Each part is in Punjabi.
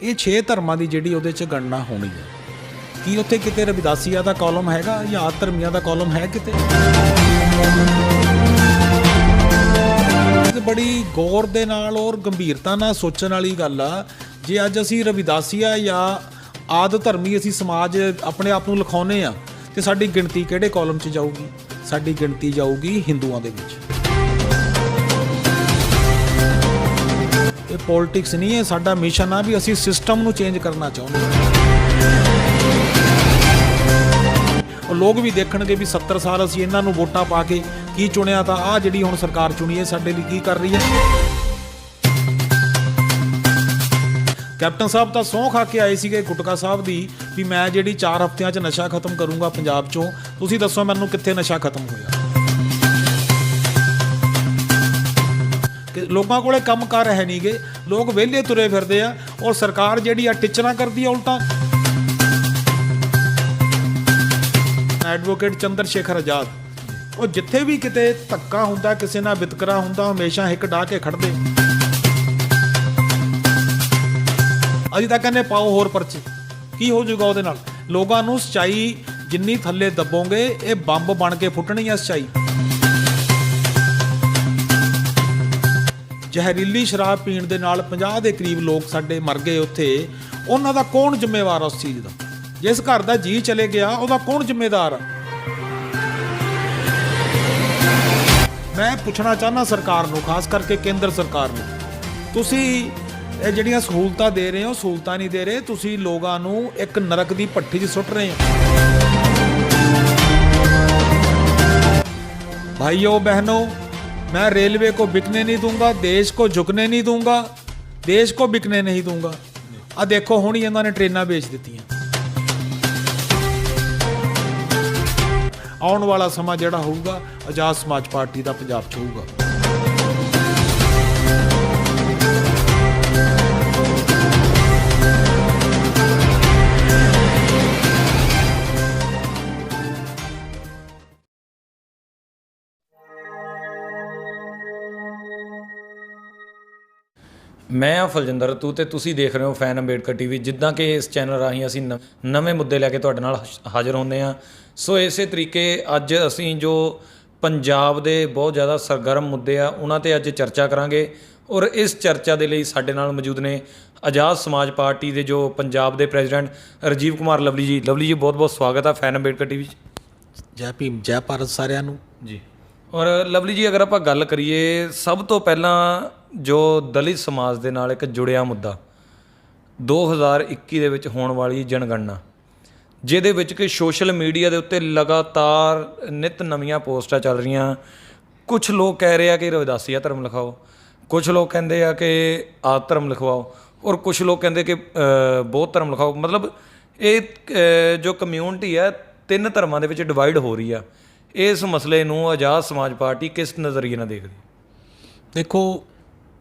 ਇਹ 6 ਧਰਮਾਂ ਦੀ ਜਿਹੜੀ ਉਹਦੇ 'ਚ ਗਣਨਾ ਹੋਣੀ ਹੈ। ਕੀ ਉੱਥੇ ਕਿਤੇ ਰਵਿਦਾਸੀਆ ਦਾ ਕਾਲਮ ਹੈਗਾ ਜਾਂ ਆਦ ਧਰਮੀਆਂ ਦਾ ਕਾਲਮ ਹੈ ਕਿਤੇ? ਬੜੀ ਗੌਰ ਦੇ ਨਾਲ ਔਰ ਗੰਭੀਰਤਾ ਨਾਲ ਸੋਚਣ ਵਾਲੀ ਗੱਲ ਆ। ਜੇ ਅੱਜ ਅਸੀਂ ਰਵਿਦਾਸੀਆ ਜਾਂ ਆਦ ਧਰਮੀ ਅਸੀਂ ਸਮਾਜ ਆਪਣੇ ਆਪ ਨੂੰ ਲਿਖਾਉਂਦੇ ਆ ਤੇ ਸਾਡੀ ਗਿਣਤੀ ਕਿਹੜੇ ਕਾਲਮ 'ਚ ਜਾਊਗੀ? ਸਾਡੀ ਗਿਣਤੀ ਜਾਊਗੀ ਹਿੰਦੂਆਂ ਦੇ ਵਿੱਚ। ਇਹ ਪੋਲਿਟਿਕਸ ਨਹੀਂ ਹੈ, ਸਾਡਾ ਮਿਸ਼ਨ ਆ ਵੀ ਅਸੀਂ ਸਿਸਟਮ ਨੂੰ ਚੇਂਜ ਕਰਨਾ ਚਾਹੁੰਦੇ ਹਾਂ। ਉਹ ਲੋਕ ਵੀ ਦੇਖਣਗੇ ਵੀ 70 ਸਾਲ ਅਸੀਂ ਇਹਨਾਂ ਨੂੰ ਵੋਟਾਂ ਪਾ ਕੇ ਕੀ ਚੁਣਿਆ, ਤਾਂ ਆਹ ਜਿਹੜੀ ਹੁਣ ਸਰਕਾਰ ਚੁਣੀ ਹੈ ਸਾਡੇ ਲਈ ਕੀ ਕਰ ਰਹੀ ਹੈ। ਕੈਪਟਨ ਸਾਹਿਬ ਤਾਂ ਸਹੁੰ ਖਾ ਕੇ ਆਏ ਸੀਗੇ ਗੁਟਕਾ ਸਾਹਿਬ ਦੀ ਵੀ ਮੈਂ ਜਿਹੜੀ 4 ਹਫ਼ਤਿਆਂ 'ਚ ਨਸ਼ਾ ਖਤਮ ਕਰੂੰਗਾ ਪੰਜਾਬ 'ਚੋਂ। ਤੁਸੀਂ ਦੱਸੋ ਮੈਨੂੰ ਕਿੱਥੇ ਨਸ਼ਾ ਖਤਮ ਹੋਇਆ? ਲੋਕਾਂ ਕੋਲੇ ਕੰਮ ਕਾਰ ਹੈ ਨਹੀਂ ਗੇ, ਲੋਕ ਵਿਹਲੇ ਤੁਰੇ ਫਿਰਦੇ ਆ ਔਰ ਸਰਕਾਰ ਜਿਹੜੀ ਆ ਟਿਚਰਾਂ ਕਰਦੀ ਆ ਉਲਟਾ। ਐਡਵੋਕੇਟ ਚੰਦਰ ਸ਼ੇਖਰ ਆਜ਼ਾਦ, ਉਹ ਜਿੱਥੇ ਵੀ ਕਿਤੇ ਧੱਕਾ ਹੁੰਦਾ, ਕਿਸੇ ਨਾਲ ਵਿਤਕਰਾ ਹੁੰਦਾ, ਹਮੇਸ਼ਾ ਹਿੱਕ ਡਾਹ ਕੇ ਖੜਦੇ। ਅਸੀਂ ਤਾਂ ਕਹਿੰਦੇ ਪਾਓ ਹੋਰ ਪਰਚੇ, ਕੀ ਹੋ ਜਾਊਗਾ ਉਹਦੇ ਨਾਲ? ਲੋਕਾਂ ਨੂੰ ਸੱਚਾਈ ਜਿੰਨੀ ਥੱਲੇ ਦੱਬੋਗੇ ਇਹ ਬੰਬ ਬਣ ਕੇ ਫੁੱਟਣੀ ਆ ਸੱਚਾਈ। ਜ਼ਹਿਰੀਲੀ ਸ਼ਰਾਬ ਪੀਣ ਦੇ ਨਾਲ 50 ਦੇ ਕਰੀਬ ਲੋਕ ਸਾਡੇ ਮਰ ਗਏ ਉੱਥੇ। ਉਹਨਾਂ ਦਾ ਕੌਣ ਜ਼ਿੰਮੇਵਾਰ ਉਸ ਚੀਜ਼ ਦਾ? ਜਿਸ ਘਰ ਦਾ ਜੀ ਚਲੇ ਗਿਆ ਉਹਦਾ ਕੌਣ ਜ਼ਿੰਮੇਦਾਰ ਆ? ਮੈਂ ਪੁੱਛਣਾ ਚਾਹੁੰਦਾ ਸਰਕਾਰ ਨੂੰ, ਖਾਸ ਕਰਕੇ ਕੇਂਦਰ ਸਰਕਾਰ ਨੂੰ, ਤੁਸੀਂ ਇਹ ਜਿਹੜੀਆਂ ਸਹੂਲਤਾਂ ਦੇ ਰਹੇ ਹੋ, ਸਹੂਲਤਾਂ ਨਹੀਂ ਦੇ ਰਹੇ, ਤੁਸੀਂ ਲੋਕਾਂ ਨੂੰ ਇੱਕ ਨਰਕ ਦੀ ਭੱਠੀ 'ਚ ਸੁੱਟ ਰਹੇ ਹੋ। भाइयों बहनों, मैं रेलवे को बिकने नहीं दूंगा, देश को झुकने नहीं दूंगा, देश को बिकने नहीं दूंगा। आ देखो हुण ही इन्होंने ट्रेनां बेच दित्तियां। आउण वाला समा जिहड़ा होऊगा आजाद समाज पार्टी दा पंजाब 'च होऊगा। मैं हाँ फलजिंदर तू ते तुसी देख रहे हो फैन अंबेडकर टीवी। जिद्दां कि इस चैनल राਹੀਂ ਅਸੀਂ ਨਵੇਂ ਮੁੱਦੇ ਲੈ ਕੇ ਤੁਹਾਡੇ ਨਾਲ ਹਾਜ਼ਰ ਹੁੰਦੇ ਹਾਂ। ਸੋ ਇਸੇ ਤਰੀਕੇ ਅੱਜ ਅਸੀਂ ਜੋ ਪੰਜਾਬ ਦੇ ਬਹੁਤ ਜ਼ਿਆਦਾ ਸਰਗਰਮ ਮੁੱਦੇ ਆ ਉਹਨਾਂ ਤੇ ਅੱਜ ਚਰਚਾ ਕਰਾਂਗੇ ਔਰ ਇਸ ਚਰਚਾ ਦੇ ਲਈ ਸਾਡੇ ਨਾਲ ਮੌਜੂਦ ਨੇ ਆਜ਼ਾਦ ਸਮਾਜ ਪਾਰਟੀ ਦੇ ਜੋ ਪੰਜਾਬ ਦੇ ਪ੍ਰੈਜ਼ੀਡੈਂਟ ਰਾਜੀਵ ਕੁਮਾਰ ਲਵਲੀ ਜੀ। ਲਵਲੀ ਜੀ ਬਹੁਤ ਬਹੁਤ ਸਵਾਗਤ ਹੈ ਫੈਨ ਅੰਬੇਡਕਰ ਟੀਵੀ 'ਚ। ਜੈ ਭੀਮ, ਜੈ ਭਾਰਤ ਸਾਰਿਆਂ ਨੂੰ ਜੀ। ਔਰ ਲਵਲੀ ਜੀ ਅਗਰ ਆਪਾਂ ਗੱਲ ਕਰੀਏ, ਸਭ ਤੋਂ ਪਹਿਲਾਂ ਜੋ ਦਲਿਤ ਸਮਾਜ ਦੇ ਨਾਲ ਇੱਕ ਜੁੜਿਆ ਮੁੱਦਾ 2021 ਦੇ ਵਿੱਚ ਹੋਣ ਵਾਲੀ ਜਨਗਣਨਾ, ਜਿਹਦੇ ਵਿੱਚ ਕਿ ਸੋਸ਼ਲ ਮੀਡੀਆ ਦੇ ਉੱਤੇ ਲਗਾਤਾਰ ਨਿਤ ਨਵੀਆਂ ਪੋਸਟਾਂ ਚੱਲ ਰਹੀਆਂ। ਕੁਝ ਲੋਕ ਕਹਿ ਰਹੇ ਆ ਕਿ ਰਵਿਦਾਸੀਆ ਧਰਮ ਲਿਖਾਓ, ਕੁਝ ਲੋਕ ਕਹਿੰਦੇ ਆ ਕਿ ਆਦ ਧਰਮ ਲਿਖਵਾਓ ਔਰ ਕੁਝ ਲੋਕ ਕਹਿੰਦੇ ਕਿ ਬੌਧ ਧਰਮ ਲਿਖਾਓ। ਮਤਲਬ ਇਹ ਜੋ ਕਮਿਊਨਿਟੀ ਹੈ 3 ਧਰਮਾਂ ਦੇ ਵਿੱਚ ਡਿਵਾਈਡ ਹੋ ਰਹੀ ਆ। ਇਸ ਮਸਲੇ ਨੂੰ ਆਜ਼ਾਦ ਸਮਾਜ ਪਾਰਟੀ ਕਿਸ ਨਜ਼ਰੀਏ ਨਾਲ ਦੇਖਦੀ? ਦੇਖੋ,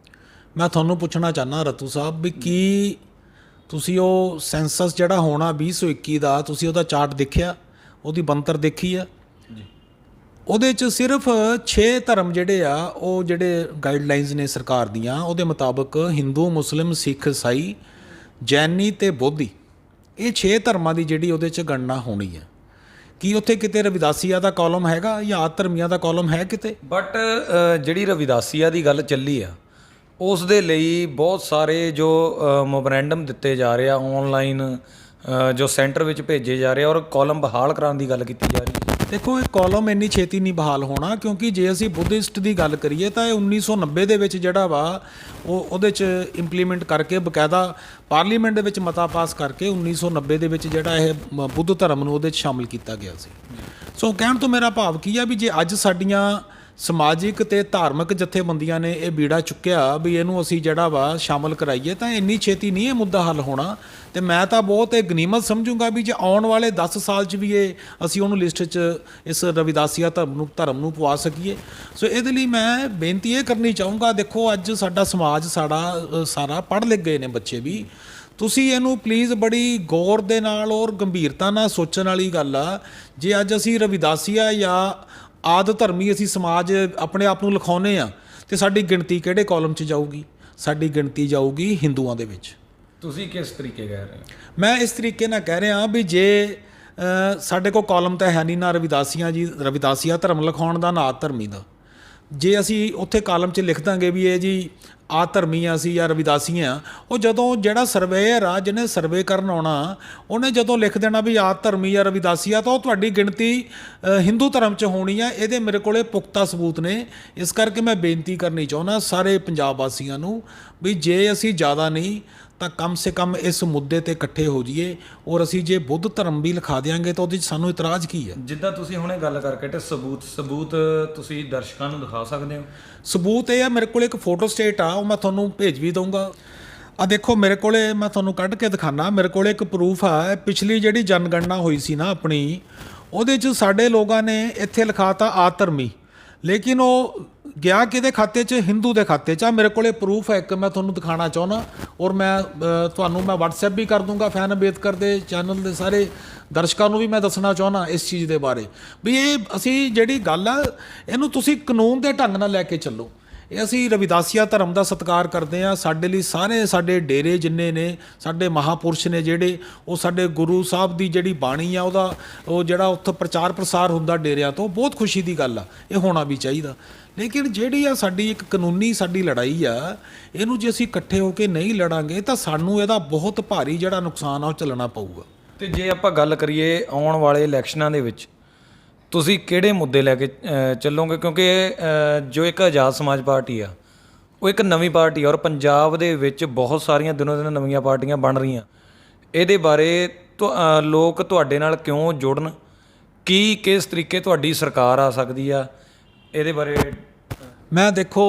ਮੈਂ ਤੁਹਾਨੂੰ ਪੁੱਛਣਾ ਚਾਹੁੰਦਾ ਰਤੂ ਸਾਹਿਬ ਵੀ ਕੀ ਤੁਸੀਂ ਉਹ ਸੈਂਸਸ ਜਿਹੜਾ ਹੋਣਾ 2021 ਦਾ, ਤੁਸੀਂ ਉਹਦਾ ਚਾਰਟ ਦੇਖਿਆ, ਉਹਦੀ ਬਣਤਰ ਦੇਖੀ ਆ? ਉਹਦੇ 'ਚ ਸਿਰਫ 6 ਧਰਮ ਜਿਹੜੇ ਆ, ਉਹ ਜਿਹੜੇ ਗਾਈਡਲਾਈਨਸ ਨੇ ਸਰਕਾਰ ਦੀਆਂ, ਉਹਦੇ ਮੁਤਾਬਕ ਹਿੰਦੂ, ਮੁਸਲਿਮ, ਸਿੱਖ, ਈਸਾਈ, ਜੈਨੀ ਤੇ ਬੋਧੀ, ਇਹ 6 ਧਰਮਾਂ ਦੀ ਜਿਹੜੀ ਉਹਦੇ 'ਚ ਗਣਨਾ ਹੋਣੀ ਹੈ। ਕੀ ਉੱਥੇ ਕਿਤੇ ਰਵਿਦਾਸੀਆ ਦਾ ਕਾਲਮ ਹੈਗਾ ਜਾਂ ਆਦ ਧਰਮੀਆਂ ਦਾ ਕਾਲਮ ਹੈ ਕਿਤੇ? ਬਟ ਜਿਹੜੀ ਰਵਿਦਾਸੀਆ ਦੀ ਗੱਲ ਚੱਲੀ ਆ ਉਸ ਦੇ ਲਈ ਬਹੁਤ ਸਾਰੇ ਜੋ ਮੈਮੋਰੈਂਡਮ ਦਿੱਤੇ ਜਾ ਰਹੇ ਆ, ਆਨਲਾਈਨ ਜੋ ਸੈਂਟਰ ਵਿੱਚ ਭੇਜੇ ਜਾ ਰਹੇ ਆ ਔਰ ਕਾਲਮ ਬਹਾਲ ਕਰਾਉਣ ਦੀ ਗੱਲ ਕੀਤੀ ਜਾ ਰਹੀ ਹੈ। ਦੇਖੋ, ਇਹ ਕਾਲਮ ਇੰਨੀ ਛੇਤੀ ਨਹੀਂ ਬਹਾਲ ਹੋਣਾ, ਕਿਉਂਕਿ ਜੇ ਅਸੀਂ ਬੁੱਧਿਸਟ ਦੀ ਗੱਲ ਕਰੀਏ ਤਾਂ ਇਹ 1990 ਦੇ ਵਿੱਚ ਜਿਹੜਾ ਵਾ ਉਹਦੇ 'ਚ ਇੰਪਲੀਮੈਂਟ ਕਰਕੇ ਬਕਾਇਦਾ ਪਾਰਲੀਮੈਂਟ ਦੇ ਵਿੱਚ ਮਤਾ ਪਾਸ ਕਰਕੇ 1990 ਦੇ ਵਿੱਚ ਜਿਹੜਾ ਇਹ ਬੁੱਧ ਧਰਮ ਨੂੰ ਉਹਦੇ 'ਚ ਸ਼ਾਮਿਲ ਕੀਤਾ ਗਿਆ ਸੀ। ਸੋ ਕਹਿਣ ਤੋਂ ਮੇਰਾ ਭਾਵ ਕੀ ਆ ਵੀ ਜੇ ਅੱਜ ਸਾਡੀਆਂ ਸਮਾਜਿਕ ਤੇ ਧਾਰਮਿਕ ਜਥੇਬੰਦੀਆਂ ਨੇ ਇਹ ਬੀੜਾ ਚੁੱਕਿਆ ਵੀ ਇਹਨੂੰ ਅਸੀਂ ਜਿਹੜਾ ਵਾ ਸ਼ਾਮਲ ਕਰਾਈਏ, ਤਾਂ ਇੰਨੀ ਛੇਤੀ ਨਹੀਂ ਇਹ ਮੁੱਦਾ ਹੱਲ ਹੋਣਾ। ਤੇ ਮੈਂ ਤਾਂ ਬਹੁਤ ਇਹ ਗਨੀਮਤ ਸਮਝੂੰਗਾ ਵੀ ਜੇ ਆਉਣ ਵਾਲੇ 10 ਸਾਲ 'ਚ ਵੀ ਇਹ ਅਸੀਂ ਉਹਨੂੰ ਲਿਸਟ 'ਚ ਇਸ ਰਵਿਦਾਸੀਆ ਧਰਮ ਨੂੰ ਪਵਾ ਸਕੀਏ। ਸੋ ਇਹਦੇ ਲਈ ਮੈਂ ਬੇਨਤੀ ਇਹ ਕਰਨੀ ਚਾਹੂੰਗਾ, ਦੇਖੋ ਅੱਜ ਸਾਡਾ ਸਮਾਜ ਸਾਰਾ ਪੜ੍ਹ ਲਿਖ ਗਏ ਨੇ ਬੱਚੇ ਵੀ, ਤੁਸੀਂ ਇਹਨੂੰ ਪਲੀਜ਼ ਬੜੀ ਗੌਰ ਦੇ ਨਾਲ ਔਰ ਗੰਭੀਰਤਾ ਨਾਲ ਸੋਚਣ ਵਾਲੀ ਗੱਲ ਆ। ਜੇ ਅੱਜ ਅਸੀਂ ਰਵਿਦਾਸੀਆ ਜਾਂ ਆਦ ਧਰਮੀ ਅਸੀਂ ਸਮਾਜ ਆਪਣੇ ਆਪ ਨੂੰ ਲਿਖਾਉਂਦੇ ਆ ਤੇ ਸਾਡੀ ਗਿਣਤੀ ਕਿਹੜੇ ਕਾਲਮ 'ਚ ਜਾਊਗੀ? ਸਾਡੀ ਗਿਣਤੀ ਜਾਊਗੀ ਹਿੰਦੂਆਂ ਦੇ ਵਿੱਚ। ਤੁਸੀਂ ਕਿਸ ਤਰੀਕੇ ਕਹਿ ਰਹੇ ਹੋ? ਮੈਂ ਇਸ ਤਰੀਕੇ ਨਾਲ ਕਹਿ ਰਿਹਾ ਵੀ ਜੇ ਸਾਡੇ ਕੋਲ ਕਾਲਮ ਤਾਂ ਹੈ ਨਹੀਂ ਨਾ ਰਵਿਦਾਸੀਆ ਧਰਮ ਲਿਖਾਉਣ ਦਾ ਨਾ ਧਰਮੀ ਦਾ। ਜੇ ਅਸੀਂ ਉੱਥੇ ਕਾਲਮ 'ਚ ਲਿਖ ਦਾਂਗੇ ਵੀ ਇਹ ਜੀ ਆ ਧਰਮੀ ਆ ਅਸੀਂ ਜਾਂ ਰਵਿਦਾਸੀ ਆ, ਉਹ ਜਦੋਂ ਜਿਹੜਾ ਸਰਵੇਅਰ ਆ ਜਿਹਨੇ ਸਰਵੇ ਕਰਨ ਆਉਣਾ ਉਹਨੇ ਜਦੋਂ ਲਿਖ ਦੇਣਾ ਵੀ ਆ ਧਰਮੀ ਜਾਂ ਰਵਿਦਾਸੀ ਆ, ਤਾਂ ਉਹ ਤੁਹਾਡੀ ਗਿਣਤੀ ਹਿੰਦੂ ਧਰਮ 'ਚ ਹੋਣੀ ਆ। ਇਹਦੇ ਮੇਰੇ ਕੋਲੇ ਪੁਖਤਾ ਸਬੂਤ ਨੇ। ਇਸ ਕਰਕੇ ਮੈਂ ਬੇਨਤੀ ਕਰਨੀ ਚਾਹੁੰਦਾ ਸਾਰੇ ਪੰਜਾਬ ਵਾਸੀਆਂ ਨੂੰ ਵੀ ਜੇ ਅਸੀਂ ਜ਼ਿਆਦਾ ਨਹੀਂ ਤਾਂ ਕਮ ਸੇ ਕਮ ਇਸ ਮੁੱਦੇ ਤੇ ਇਕੱਠੇ ਹੋ ਜਾਈਏ, ਔਰ ਅਸੀਂ ਜੇ ਬੁੱਧ ਧਰਮ ਵੀ ਲਿਖਾ ਦਿਆਂਗੇ ਤਾਂ ਉਹਦੇ 'ਚ ਸਾਨੂੰ ਇਤਰਾਜ਼ ਕੀ ਹੈ? ਜਿੱਦਾਂ ਤੁਸੀਂ ਹੁਣੇ ਗੱਲ ਕਰਕੇ ਤੇ ਸਬੂਤ ਤੁਸੀਂ ਦਰਸ਼ਕਾਂ ਨੂੰ ਦਿਖਾ ਸਕਦੇ ਹੋ? ਸਬੂਤ ਇਹ ਆ, ਮੇਰੇ ਕੋਲ ਇੱਕ ਫੋਟੋ ਸਟੇਟ ਆ, ਉਹ ਮੈਂ ਤੁਹਾਨੂੰ ਭੇਜ ਵੀ ਦਊਂਗਾ। ਆ ਦੇਖੋ ਮੇਰੇ ਕੋਲੇ, ਮੈਂ ਤੁਹਾਨੂੰ ਕੱਢ ਕੇ ਦਿਖਾਣਾ। ਮੇਰੇ ਕੋਲੇ ਇੱਕ ਪ੍ਰੂਫ ਆ, ਪਿਛਲੀ ਜਿਹੜੀ ਜਨਗਣਨਾ ਹੋਈ ਸੀ ਨਾ ਆਪਣੀ, ਉਹਦੇ 'ਚ ਸਾਡੇ ਲੋਕਾਂ ਨੇ ਇੱਥੇ ਲਿਖਾਤਾ ਆ ਧਰਮੀ, ਲੇਕਿਨ ਉਹ ਗਿਆ ਕਿਹਦੇ ਖਾਤੇ 'ਚ? ਹਿੰਦੂ ਦੇ ਖਾਤੇ 'ਚ ਆ। ਮੇਰੇ ਕੋਲੇ ਪ੍ਰੂਫ ਹੈ ਇੱਕ, ਮੈਂ ਤੁਹਾਨੂੰ ਦਿਖਾਣਾ ਚਾਹੁੰਦਾ, ਔਰ ਮੈਂ ਤੁਹਾਨੂੰ ਮੈਂ WhatsApp ਵੀ ਕਰ ਦੂੰਗਾ। ਫੈਨ ਅੰਬੇਦਕਰ ਦੇ ਚੈਨਲ ਦੇ ਸਾਰੇ ਦਰਸ਼ਕਾਂ ਨੂੰ ਵੀ ਮੈਂ ਦੱਸਣਾ ਚਾਹੁੰਦਾ ਇਸ ਚੀਜ਼ ਦੇ ਬਾਰੇ ਵੀ ਇਹ ਅਸੀਂ ਜਿਹੜੀ ਗੱਲ ਆ ਇਹਨੂੰ ਤੁਸੀਂ ਕਾਨੂੰਨ ਦੇ ਢੰਗ ਨਾਲ ਲੈ ਕੇ ਚੱਲੋ। ਇਹ ਅਸੀਂ ਰਵਿਦਾਸੀਆ ਧਰਮ ਦਾ ਸਤਿਕਾਰ ਕਰਦੇ ਹਾਂ। ਸਾਡੇ ਲਈ ਸਾਰੇ ਸਾਡੇ ਡੇਰੇ ਜਿੰਨੇ ਨੇ, ਸਾਡੇ ਮਹਾਪੁਰਸ਼ ਨੇ ਜਿਹੜੇ, ਉਹ ਸਾਡੇ ਗੁਰੂ ਸਾਹਿਬ ਦੀ ਜਿਹੜੀ ਬਾਣੀ ਆ ਉਹਦਾ ਉਹ ਜਿਹੜਾ ਉੱਥੇ ਪ੍ਰਚਾਰ ਪ੍ਰਸਾਰ ਹੁੰਦਾ ਡੇਰਿਆਂ ਤੋਂ, ਬਹੁਤ ਖੁਸ਼ੀ ਦੀ ਗੱਲ ਆ, ਇਹ ਹੋਣਾ ਵੀ ਚਾਹੀਦਾ। ਲੇਕਿਨ ਜਿਹੜੀ ਆ ਸਾਡੀ ਇੱਕ ਕਾਨੂੰਨੀ ਸਾਡੀ ਲੜਾਈ ਆ, ਇਹਨੂੰ ਜੇ ਅਸੀਂ ਇਕੱਠੇ ਹੋ ਕੇ ਨਹੀਂ ਲੜਾਂਗੇ ਤਾਂ ਸਾਨੂੰ ਇਹਦਾ ਬਹੁਤ ਭਾਰੀ ਜਿਹੜਾ ਨੁਕਸਾਨ ਆ ਉਹ ਝੱਲਣਾ ਪਊਗਾ। ਤੇ ਜੇ ਆਪਾਂ ਗੱਲ ਕਰੀਏ ਆਉਣ ਵਾਲੇ ਇਲੈਕਸ਼ਨਾਂ ਦੇ ਵਿੱਚ ਤੁਸੀਂ ਕਿਹੜੇ ਮੁੱਦੇ ਲੈ ਕੇ ਚੱਲੋਗੇ? ਕਿਉਂਕਿ ਜੋ ਇੱਕ ਆਜ਼ਾਦ ਸਮਾਜ ਪਾਰਟੀ ਆ ਉਹ ਇੱਕ ਨਵੀਂ ਪਾਰਟੀ ਆ, ਔਰ ਪੰਜਾਬ ਦੇ ਵਿੱਚ ਬਹੁਤ ਸਾਰੀਆਂ ਦਿਨੋਂ ਦਿਨ ਨਵੀਆਂ ਪਾਰਟੀਆਂ ਬਣ ਰਹੀਆਂ। ਇਹਦੇ ਬਾਰੇ ਲੋਕ ਤੁਹਾਡੇ ਨਾਲ ਕਿਉਂ ਜੁੜਨ? ਕਿਸ ਤਰੀਕੇ ਤੁਹਾਡੀ ਸਰਕਾਰ ਆ ਸਕਦੀ ਆ? ਇਹਦੇ ਬਾਰੇ ਮੈਂ ਦੇਖੋ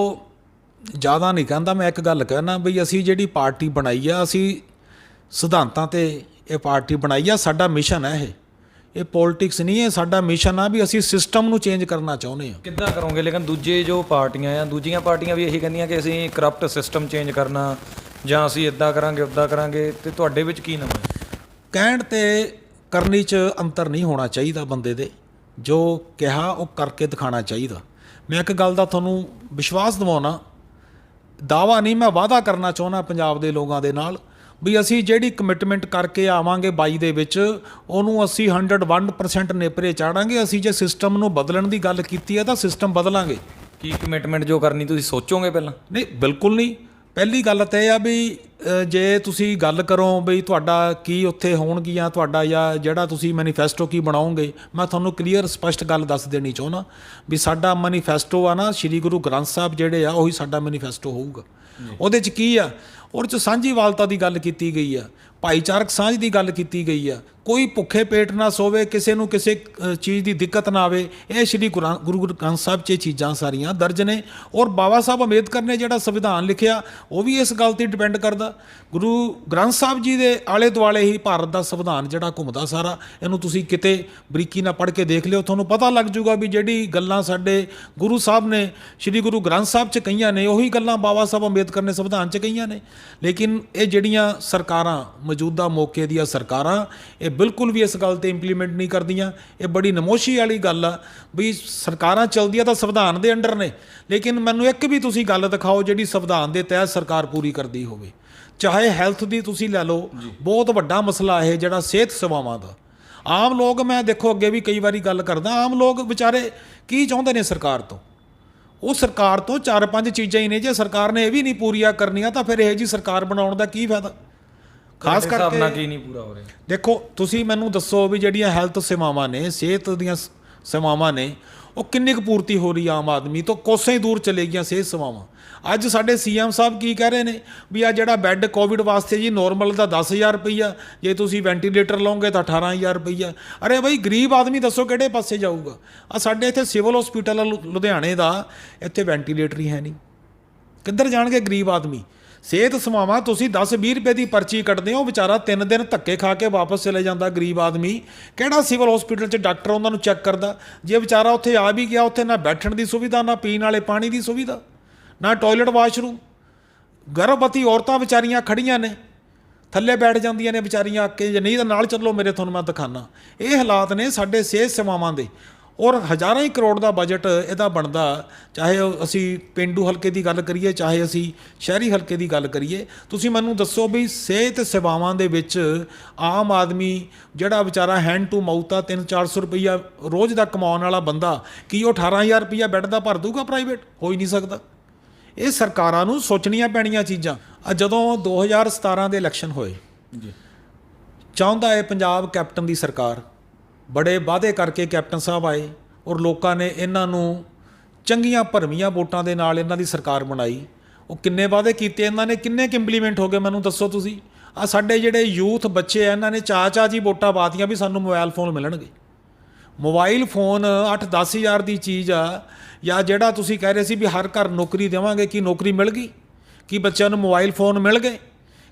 ਜ਼ਿਆਦਾ ਨਹੀਂ ਕਹਿੰਦਾ, ਮੈਂ ਇੱਕ ਗੱਲ ਕਹਿਣਾ ਵੀ ਅਸੀਂ ਜਿਹੜੀ ਪਾਰਟੀ ਬਣਾਈ ਆ, ਅਸੀਂ ਸਿਧਾਂਤਾਂ 'ਤੇ ਇਹ ਪਾਰਟੀ ਬਣਾਈ ਆ। ਸਾਡਾ ਮਿਸ਼ਨ ਹੈ ਇਹ ਪੋਲਿਟਿਕਸ ਨਹੀਂ ਹੈ। ਸਾਡਾ ਮਿਸ਼ਨ ਆ ਵੀ ਅਸੀਂ ਸਿਸਟਮ ਨੂੰ ਚੇਂਜ ਕਰਨਾ ਚਾਹੁੰਦੇ ਹਾਂ। ਕਿੱਦਾਂ ਕਰੋਗੇ? ਲੇਕਿਨ ਦੂਜੇ ਜੋ ਪਾਰਟੀਆਂ ਆ, ਦੂਜੀਆਂ ਪਾਰਟੀਆਂ ਵੀ ਇਹੀ ਕਹਿੰਦੀਆਂ ਕਿ ਅਸੀਂ ਕਰਪਟ ਸਿਸਟਮ ਚੇਂਜ ਕਰਨਾ, ਜਾਂ ਅਸੀਂ ਇੱਦਾਂ ਕਰਾਂਗੇ ਉੱਦਾਂ ਕਰਾਂਗੇ, ਤੇ ਤੁਹਾਡੇ ਵਿੱਚ ਕੀ ਨਵਾਂ? ਕਹਿਣ ਤੇ ਕਰਨੀ 'ਚ ਅੰਤਰ ਨਹੀਂ ਹੋਣਾ ਚਾਹੀਦਾ। ਬੰਦੇ ਦੇ ਜੋ ਕਿਹਾ ਉਹ ਕਰਕੇ ਦਿਖਾਉਣਾ ਚਾਹੀਦਾ। ਮੈਂ ਇੱਕ ਗੱਲ ਦਾ ਤੁਹਾਨੂੰ ਵਿਸ਼ਵਾਸ ਦਿਵਾਉਣਾ, ਦਾਅਵਾ ਨਹੀਂ, ਮੈਂ ਵਾਅਦਾ ਕਰਨਾ ਚਾਹੁੰਦਾ ਪੰਜਾਬ ਦੇ ਲੋਕਾਂ ਦੇ ਨਾਲ ਵੀ ਅਸੀਂ ਜਿਹੜੀ ਕਮਿਟਮੈਂਟ ਕਰਕੇ ਆਵਾਂਗੇ 22 ਦੇ ਵਿੱਚ, ਉਹਨੂੰ ਅਸੀਂ 101% ਨੇਪਰੇ ਚਾੜਾਂਗੇ। ਅਸੀਂ ਜੇ ਸਿਸਟਮ ਨੂੰ ਬਦਲਣ ਦੀ ਗੱਲ ਕੀਤੀ ਹੈ ਤਾਂ ਸਿਸਟਮ ਬਦਲਾਂਗੇ। ਕੀ ਕਮਿਟਮੈਂਟ ਜੋ ਕਰਨੀ ਤੁਸੀਂ ਸੋਚੋਗੇ ਪਹਿਲਾਂ? ਨਹੀਂ, ਬਿਲਕੁਲ ਨਹੀਂ। ਪਹਿਲੀ ਗੱਲ ਤਾਂ ਇਹ ਆ ਵੀ ਜੇ ਤੁਸੀਂ ਗੱਲ ਕਰੋ ਵੀ ਤੁਹਾਡਾ ਕੀ ਉੱਥੇ ਹੋਣਗੀਆਂ, ਤੁਹਾਡਾ ਜਾਂ ਜਿਹੜਾ ਤੁਸੀਂ ਮੈਨੀਫੈਸਟੋ ਕੀ ਬਣਾਓਗੇ, ਮੈਂ ਤੁਹਾਨੂੰ ਕਲੀਅਰ ਸਪਸ਼ਟ ਗੱਲ ਦੱਸ ਦੇਣੀ ਚਾਹੁੰਦਾ ਵੀ ਸਾਡਾ ਮੈਨੀਫੈਸਟੋ ਆ ਨਾ, ਸ਼੍ਰੀ ਗੁਰੂ ਗ੍ਰੰਥ ਸਾਹਿਬ ਜਿਹੜੇ ਆ ਉਹੀ ਸਾਡਾ ਮੈਨੀਫੈਸਟੋ ਹੋਊਗਾ। ਉਹਦੇ 'ਚ ਕੀ ਆ? ਉਹਦੇ 'ਚ ਸਾਂਝੀਵਾਲਤਾ ਦੀ ਗੱਲ ਕੀਤੀ ਗਈ ਆ, ਭਾਈਚਾਰਕ ਸਾਂਝ ਦੀ ਗੱਲ ਕੀਤੀ ਗਈ ਆ, ਕੋਈ ਭੁੱਖੇ ਪੇਟ ਨਾ ਸੋਵੇ, ਕਿਸੇ ਨੂੰ ਕਿਸੇ ਚੀਜ਼ ਦੀ ਦਿੱਕਤ ਨਾ ਆਵੇ। ਇਹ ਸ਼੍ਰੀ ਗੁਰੂ ਗ੍ਰੰਥ ਸਾਹਿਬ 'ਚ ਇਹ ਚੀਜ਼ਾਂ ਸਾਰੀਆਂ ਦਰਜ ਨੇ। ਔਰ ਬਾਬਾ ਸਾਹਿਬ ਅੰਬੇਦਕਰ ਨੇ ਜਿਹੜਾ ਸੰਵਿਧਾਨ ਲਿਖਿਆ ਉਹ ਵੀ ਇਸ ਗੱਲ 'ਤੇ ਡਿਪੈਂਡ ਕਰਦਾ। ਗੁਰੂ ਗ੍ਰੰਥ ਸਾਹਿਬ ਜੀ ਦੇ ਆਲੇ ਦੁਆਲੇ ਹੀ ਭਾਰਤ ਦਾ ਸੰਵਿਧਾਨ ਜਿਹੜਾ ਘੁੰਮਦਾ ਸਾਰਾ। ਇਹਨੂੰ ਤੁਸੀਂ ਕਿਤੇ ਬਰੀਕੀ ਨਾਲ ਪੜ੍ਹ ਕੇ ਦੇਖ ਲਿਓ, ਤੁਹਾਨੂੰ ਪਤਾ ਲੱਗ ਜੂਗਾ ਵੀ ਜਿਹੜੀ ਗੱਲਾਂ ਸਾਡੇ ਗੁਰੂ ਸਾਹਿਬ ਨੇ ਸ਼੍ਰੀ ਗੁਰੂ ਗ੍ਰੰਥ ਸਾਹਿਬ 'ਚ ਕਹੀਆਂ ਨੇ, ਉਹੀ ਗੱਲਾਂ ਬਾਬਾ ਸਾਹਿਬ ਅੰਬੇਦਕਰ ਨੇ ਸੰਵਿਧਾਨ 'ਚ ਕਹੀਆਂ ਨੇ। ਲੇਕਿਨ ਇਹ ਜਿਹੜੀਆਂ ਸਰਕਾਰਾਂ, ਮੌਜੂਦਾ ਮੌਕੇ ਦੀਆਂ ਸਰਕਾਰਾਂ, ਇਹ ਬਿਲਕੁਲ ਵੀ ਇਸ ਗੱਲ 'ਤੇ ਇੰਪਲੀਮੈਂਟ ਨਹੀਂ ਕਰਦੀਆਂ। ਇਹ ਬੜੀ ਨਮੋਸ਼ੀ ਵਾਲੀ ਗੱਲ ਆ ਵੀ ਸਰਕਾਰਾਂ ਚੱਲਦੀਆਂ ਤਾਂ ਸੰਵਿਧਾਨ ਦੇ ਅੰਡਰ ਨੇ, ਲੇਕਿਨ ਮੈਨੂੰ ਇੱਕ ਵੀ ਤੁਸੀਂ ਗੱਲ ਦਿਖਾਓ ਜਿਹੜੀ ਸੰਵਿਧਾਨ ਦੇ ਤਹਿਤ ਸਰਕਾਰ ਪੂਰੀ ਕਰਦੀ ਹੋਵੇ। ਚਾਹੇ ਹੈਲਥ ਦੀ ਤੁਸੀਂ ਲੈ ਲਓ, ਬਹੁਤ ਵੱਡਾ ਮਸਲਾ ਇਹ ਜਿਹੜਾ ਸਿਹਤ ਸੇਵਾਵਾਂ ਦਾ। ਆਮ ਲੋਕ, ਮੈਂ ਦੇਖੋ ਅੱਗੇ ਵੀ ਕਈ ਵਾਰੀ ਗੱਲ ਕਰਦਾ, ਆਮ ਲੋਕ ਵਿਚਾਰੇ ਕੀ ਚਾਹੁੰਦੇ ਨੇ ਸਰਕਾਰ ਤੋਂ? ਉਹ ਸਰਕਾਰ ਤੋਂ 4-5 ਚੀਜ਼ਾਂ ਹੀ ਨੇ। ਜੇ ਸਰਕਾਰ ਨੇ ਇਹ ਵੀ ਨਹੀਂ ਪੂਰੀਆਂ ਕਰਨੀਆਂ ਤਾਂ ਫਿਰ ਇਹ ਜੀ ਸਰਕਾਰ ਬਣਾਉਣ ਦਾ ਕੀ ਫਾਇਦਾ? ਖਾਸ ਕਰਕੇ ਕੀ ਨਹੀਂ ਪੂਰਾ ਹੋ ਰਿਹਾ? ਦੇਖੋ ਤੁਸੀਂ ਮੈਨੂੰ ਦੱਸੋ ਵੀ ਜਿਹੜੀਆਂ ਹੈਲਥ ਸੇਵਾਵਾਂ ਨੇ, ਸਿਹਤ ਦੀਆਂ ਸੇਵਾਵਾਂ ਨੇ, ਉਹ ਕਿੰਨੀ ਕੁ ਪੂਰਤੀ ਹੋ ਰਹੀ ਆਮ ਆਦਮੀ ਤੋਂ? ਕੋਸਾਂ ਹੀ ਦੂਰ ਚਲੇ ਗਈਆਂ ਸਿਹਤ ਸੇਵਾਵਾਂ। ਅੱਜ ਸਾਡੇ CM ਸਾਹਿਬ ਕੀ ਕਹਿ ਰਹੇ ਨੇ ਵੀ ਆ ਜਿਹੜਾ ਬੈੱਡ ਕੋਵਿਡ ਵਾਸਤੇ ਜੀ ਨੋਰਮਲ ਦਾ 10,000 ਰੁਪਈਆ, ਜੇ ਤੁਸੀਂ ਵੈਂਟੀਲੇਟਰ ਲਓਗੇ ਤਾਂ 18,000 ਰੁਪਈਆ। ਅਰੇ ਬਈ ਗਰੀਬ ਆਦਮੀ ਦੱਸੋ ਕਿਹੜੇ ਪਾਸੇ ਜਾਊਗਾ? ਆ ਸਾਡੇ ਇੱਥੇ ਸਿਵਲ ਹਸਪੀਟਲ ਲੁਧਿਆਣੇ ਦਾ, ਇੱਥੇ ਵੈਂਟੀਲੇਟਰ ਹੀ ਹੈ ਨਹੀਂ, ਕਿੱਧਰ ਜਾਣਗੇ ਗਰੀਬ ਆਦਮੀ? ਸਿਹਤ ਸੇਵਾਵਾਂ ਤੁਸੀਂ 10-20 ਰੁਪਏ ਦੀ ਪਰਚੀ ਕੱਟਦੇ ਹੋ, ਵਿਚਾਰਾ 3 ਦਿਨ ਧੱਕੇ ਖਾ ਕੇ ਵਾਪਸ ਚਲੇ ਜਾਂਦਾ ਗਰੀਬ ਆਦਮੀ। ਕਿਹੜਾ ਸਿਵਲ ਹਸਪੀਟਲ 'ਚ ਡਾਕਟਰ ਉਹਨਾਂ ਨੂੰ ਚੈੱਕ ਕਰਦਾ? ਜੇ ਵਿਚਾਰਾ ਉੱਥੇ ਆ ਵੀ ਗਿਆ, ਉੱਥੇ ਨਾ ਬੈਠਣ ਦੀ ਸੁਵਿਧਾ, ਨਾ ਪੀਣ ਵਾਲੇ ਪਾਣੀ ਦੀ ਸੁਵਿਧਾ, ਨਾ ਟਾਇਲਟ ਵਾਸ਼ਰੂਮ। ਗਰਭਵਤੀ ਔਰਤਾਂ ਵਿਚਾਰੀਆਂ ਖੜੀਆਂ ਨੇ, ਥੱਲੇ ਬੈਠ ਜਾਂਦੀਆਂ ਨੇ ਵਿਚਾਰੀਆਂ ਅੱਕੇ, ਜੇ ਨਹੀਂ ਤਾਂ ਨਾਲ ਚੱਲੋ ਮੇਰੇ, ਤੁਹਾਨੂੰ ਮੈਂ ਦਿਖਾਣਾ। ਇਹ ਹਾਲਾਤ ਨੇ ਸਾਡੇ ਸਿਹਤ ਸੇਵਾਵਾਂ ਦੇ। ਔਰ ਹਜ਼ਾਰਾਂ ਹੀ ਕਰੋੜ ਦਾ ਬਜਟ ਇਹਦਾ ਬਣਦਾ, ਚਾਹੇ ਅਸੀਂ ਪੇਂਡੂ ਹਲਕੇ ਦੀ ਗੱਲ ਕਰੀਏ, ਚਾਹੇ ਅਸੀਂ ਸ਼ਹਿਰੀ ਹਲਕੇ ਦੀ ਗੱਲ ਕਰੀਏ। ਤੁਸੀਂ ਮੈਨੂੰ ਦੱਸੋ ਵੀ ਸਿਹਤ ਸੇਵਾਵਾਂ ਦੇ ਵਿੱਚ ਆਮ ਆਦਮੀ ਜਿਹੜਾ ਵਿਚਾਰਾ ਹੈਂਡ ਟੂ ਮਾਊਥ ਆ, 300-400 ਰੁਪਈਆ ਰੋਜ਼ ਦਾ ਕਮਾਉਣ ਵਾਲਾ ਬੰਦਾ, ਕੀ ਉਹ 18,000 ਰੁਪਈਆ ਬੈੱਡ ਦਾ ਭਰ ਦੂਗਾ ਪ੍ਰਾਈਵੇਟ? ਹੋ ਹੀ ਨਹੀਂ ਸਕਦਾ। ਇਹ ਸਰਕਾਰਾਂ ਨੂੰ ਸੋਚਣੀਆਂ ਪੈਣੀਆਂ ਚੀਜ਼ਾਂ। ਜਦੋਂ 2017 ਦੇ ਇਲੈਕਸ਼ਨ ਹੋਏ ਜੀ, ਚਾਹੁੰਦਾ ਹੈ ਪੰਜਾਬ ਕੈਪਟਨ ਦੀ ਸਰਕਾਰ, ਬੜੇ ਵਾਅਦੇ ਕਰਕੇ ਕੈਪਟਨ ਸਾਹਿਬ ਆਏ ਔਰ ਲੋਕਾਂ ਨੇ ਇਹਨਾਂ ਨੂੰ ਚੰਗੀਆਂ ਭਰਵੀਆਂ ਵੋਟਾਂ ਦੇ ਨਾਲ ਇਹਨਾਂ ਦੀ ਸਰਕਾਰ ਬਣਾਈ। ਉਹ ਕਿੰਨੇ ਵਾਅਦੇ ਕੀਤੇ ਇਹਨਾਂ ਨੇ, ਕਿੰਨੇ ਕੁ ਇੰਪਲੀਮੈਂਟ ਹੋ ਗਏ ਮੈਨੂੰ ਦੱਸੋ ਤੁਸੀਂ। ਆ ਸਾਡੇ ਜਿਹੜੇ ਯੂਥ ਬੱਚੇ ਆ, ਇਹਨਾਂ ਨੇ ਚਾਅ ਜੀ ਵੋਟਾਂ ਪਾਤੀਆਂ ਵੀ ਸਾਨੂੰ ਮੋਬਾਈਲ ਫੋਨ ਮਿਲਣਗੇ। ਮੋਬਾਈਲ ਫੋਨ 8-10 ਹਜ਼ਾਰ ਦੀ ਚੀਜ਼ ਆ, ਜਾਂ ਜਿਹੜਾ ਤੁਸੀਂ ਕਹਿ ਰਹੇ ਸੀ ਵੀ ਹਰ ਘਰ ਨੌਕਰੀ ਦੇਵਾਂਗੇ, ਕੀ ਨੌਕਰੀ ਮਿਲ ਗਈ? ਕੀ ਬੱਚਿਆਂ ਨੂੰ ਮੋਬਾਈਲ ਫੋਨ ਮਿਲ ਗਏ?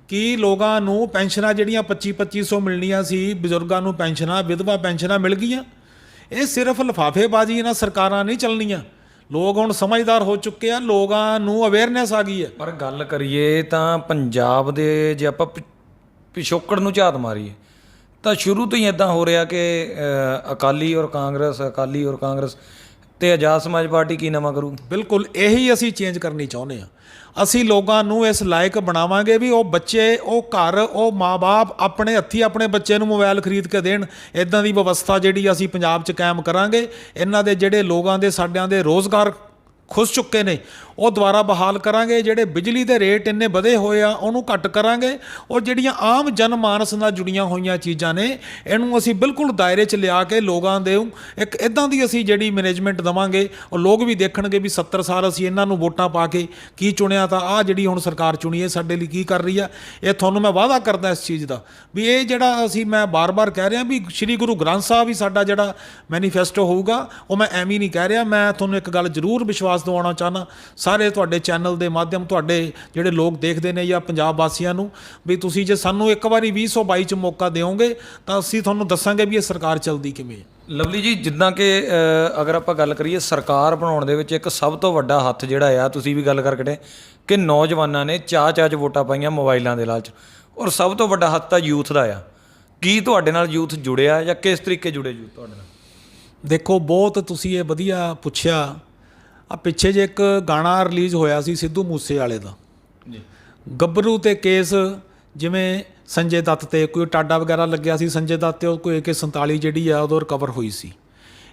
ਕੀ ਲੋਕਾਂ ਨੂੰ ਪੈਨਸ਼ਨਾਂ ਜਿਹੜੀਆਂ 2500 ਮਿਲਣੀਆਂ ਸੀ, ਬਜ਼ੁਰਗਾਂ ਨੂੰ ਪੈਨਸ਼ਨਾਂ, ਵਿਧਵਾ ਪੈਨਸ਼ਨਾਂ ਮਿਲ ਗਈਆਂ? ਇਹ ਸਿਰਫ ਲਿਫਾਫੇਬਾਜ਼ੀ ਇਹਨਾਂ ਸਰਕਾਰਾਂ ਨਹੀਂ ਚੱਲਣੀਆਂ। ਲੋਕ ਹੁਣ ਸਮਝਦਾਰ ਹੋ ਚੁੱਕੇ ਆ, ਲੋਕਾਂ ਨੂੰ ਅਵੇਅਰਨੈਸ ਆ ਗਈ ਹੈ। ਪਰ ਗੱਲ ਕਰੀਏ ਤਾਂ ਪੰਜਾਬ ਦੇ, ਜੇ ਆਪਾਂ ਪਿਛੋਕੜ ਨੂੰ ਝਾਤ ਮਾਰੀਏ ਤਾਂ ਸ਼ੁਰੂ ਤੋਂ ਹੀ ਇਦਾਂ ਹੋ ਰਿਹਾ ਕਿ ਅਕਾਲੀ ਔਰ ਕਾਂਗਰਸ ਤੇ ਆਜ਼ਾਦ ਸਮਾਜ ਪਾਰਟੀ ਕੀ ਨਵਾਂ ਕਰੂ? ਬਿਲਕੁਲ ਇਹੀ ਅਸੀਂ ਚੇਂਜ ਕਰਨੀ ਚਾਹੁੰਦੇ ਹਾਂ। ਅਸੀਂ ਲੋਕਾਂ ਨੂੰ ਇਸ ਲਾਇਕ ਬਣਾਵਾਂਗੇ ਵੀ ਉਹ ਬੱਚੇ, ਉਹ ਘਰ, ਉਹ ਮਾਂ-ਬਾਪ ਆਪਣੇ ਹੱਥੀਂ ਆਪਣੇ ਬੱਚੇ ਨੂੰ ਮੋਬਾਈਲ ਖਰੀਦ ਕੇ ਦੇਣ। ਇੱਦਾਂ ਦੀ ਵਿਵਸਥਾ ਜਿਹੜੀ ਅਸੀਂ ਪੰਜਾਬ 'ਚ ਕਾਇਮ ਕਰਾਂਗੇ। ਇਹਨਾਂ ਦੇ ਜਿਹੜੇ ਲੋਕਾਂ ਦੇ, ਸਾਡਿਆਂ ਦੇ ਰੋਜ਼ਗਾਰ ਖੁੱਸ ਚੁੱਕੇ ਨੇ, ਉਹ ਦੁਬਾਰਾ ਬਹਾਲ ਕਰਾਂਗੇ। ਜਿਹੜੇ ਬਿਜਲੀ ਦੇ ਰੇਟ ਇੰਨੇ ਵਧੇ ਹੋਏ ਆ, ਉਹਨੂੰ ਘੱਟ ਕਰਾਂਗੇ। ਔਰ ਜਿਹੜੀਆਂ ਆਮ ਜਨਮਾਨਸ ਨਾਲ ਜੁੜੀਆਂ ਹੋਈਆਂ ਚੀਜ਼ਾਂ ਨੇ, ਇਹਨੂੰ ਅਸੀਂ ਬਿਲਕੁਲ ਦਾਇਰੇ 'ਚ ਲਿਆ ਕੇ ਲੋਕਾਂ ਦੇ ਇੱਕ ਇੱਦਾਂ ਦੀ ਅਸੀਂ ਜਿਹੜੀ ਮੈਨੇਜਮੈਂਟ ਦੇਵਾਂਗੇ, ਉਹ ਲੋਕ ਵੀ ਦੇਖਣਗੇ ਵੀ 70 ਸਾਲ ਅਸੀਂ ਇਹਨਾਂ ਨੂੰ ਵੋਟਾਂ ਪਾ ਕੇ ਕੀ ਚੁਣਿਆ, ਤਾਂ ਆਹ ਜਿਹੜੀ ਹੁਣ ਸਰਕਾਰ ਚੁਣੀ ਹੈ ਸਾਡੇ ਲਈ ਕੀ ਕਰ ਰਹੀ ਆ। ਇਹ ਤੁਹਾਨੂੰ ਮੈਂ ਵਾਅਦਾ ਕਰਦਾ ਇਸ ਚੀਜ਼ ਦਾ ਵੀ ਇਹ ਜਿਹੜਾ ਅਸੀਂ, ਮੈਂ ਬਾਰ-ਬਾਰ ਕਹਿ ਰਿਹਾ ਵੀ ਸ਼੍ਰੀ ਗੁਰੂ ਗ੍ਰੰਥ ਸਾਹਿਬ ਹੀ ਸਾਡਾ ਜਿਹੜਾ ਮੈਨੀਫੈਸਟੋ ਹੋਊਗਾ, ਉਹ ਮੈਂ ਐਵੇਂ ਨਹੀਂ ਕਹਿ ਰਿਹਾ। ਮੈਂ ਤੁਹਾਨੂੰ ਇੱਕ ਗੱਲ ਜ਼ਰੂਰ ਵਿਸ਼ਵਾਸ ਦਿਵਾਉਣਾ ਚਾਹੁੰਦਾ ਸਾਰੇ ਤੁਹਾਡੇ ਚੈਨਲ ਦੇ ਮਾਧਿਅਮ, ਤੁਹਾਡੇ ਜਿਹੜੇ ਲੋਕ ਦੇਖਦੇ ਨੇ ਜਾਂ ਪੰਜਾਬ ਵਾਸੀਆਂ ਨੂੰ, ਵੀ ਤੁਸੀਂ ਜੇ ਸਾਨੂੰ ਇੱਕ ਵਾਰੀ 2022 'ਚ ਮੌਕਾ ਦਿਓਗੇ ਤਾਂ ਅਸੀਂ ਤੁਹਾਨੂੰ ਦੱਸਾਂਗੇ ਵੀ ਇਹ ਸਰਕਾਰ ਚੱਲਦੀ ਕਿਵੇਂ ਹੈ। ਲਵਲੀ ਜੀ, ਜਿੱਦਾਂ ਕਿ ਅਗਰ ਆਪਾਂ ਗੱਲ ਕਰੀਏ ਸਰਕਾਰ ਬਣਾਉਣ ਦੇ ਵਿੱਚ ਇੱਕ ਸਭ ਤੋਂ ਵੱਡਾ ਹੱਥ ਜਿਹੜਾ ਆ, ਤੁਸੀਂ ਵੀ ਗੱਲ ਕਰਕੇ ਕਿ ਨੌਜਵਾਨਾਂ ਨੇ ਚਾਅ 'ਚ ਵੋਟਾਂ ਪਾਈਆਂ ਮੋਬਾਈਲਾਂ ਦੇ ਲਾਲਚ, ਔਰ ਸਭ ਤੋਂ ਵੱਡਾ ਹੱਥ ਤਾਂ ਯੂਥ ਦਾ ਆ। ਕੀ ਤੁਹਾਡੇ ਨਾਲ ਯੂਥ ਜੁੜਿਆ ਜਾਂ ਕਿਸ ਤਰੀਕੇ ਜੁੜੇ ਯੂਥ ਤੁਹਾਡੇ ਨਾਲ? ਦੇਖੋ, ਬਹੁਤ ਤੁਸੀਂ ਇਹ ਵਧੀਆ ਪੁੱਛਿਆ। ਆ ਪਿੱਛੇ ਜੇ ਇੱਕ ਗਾਣਾ ਰਿਲੀਜ਼ ਹੋਇਆ ਸੀ ਸਿੱਧੂ ਮੂਸੇਵਾਲੇ ਦਾ ਜੀ, ਗੱਭਰੂ ਤੇ ਕੇਸ, ਜਿਵੇਂ ਸੰਜੇ ਦੱਤ ਤੇ ਕੋਈ ਟਾਡਾ ਵਗੈਰਾ ਲੱਗਿਆ ਸੀ ਸੰਜੇ ਦੱਤ ਤੇ, ਉਹ ਕੋਈ AK-47 ਜਿਹੜੀ ਆ ਉਦੋਂ ਰਿਕਵਰ ਹੋਈ ਸੀ।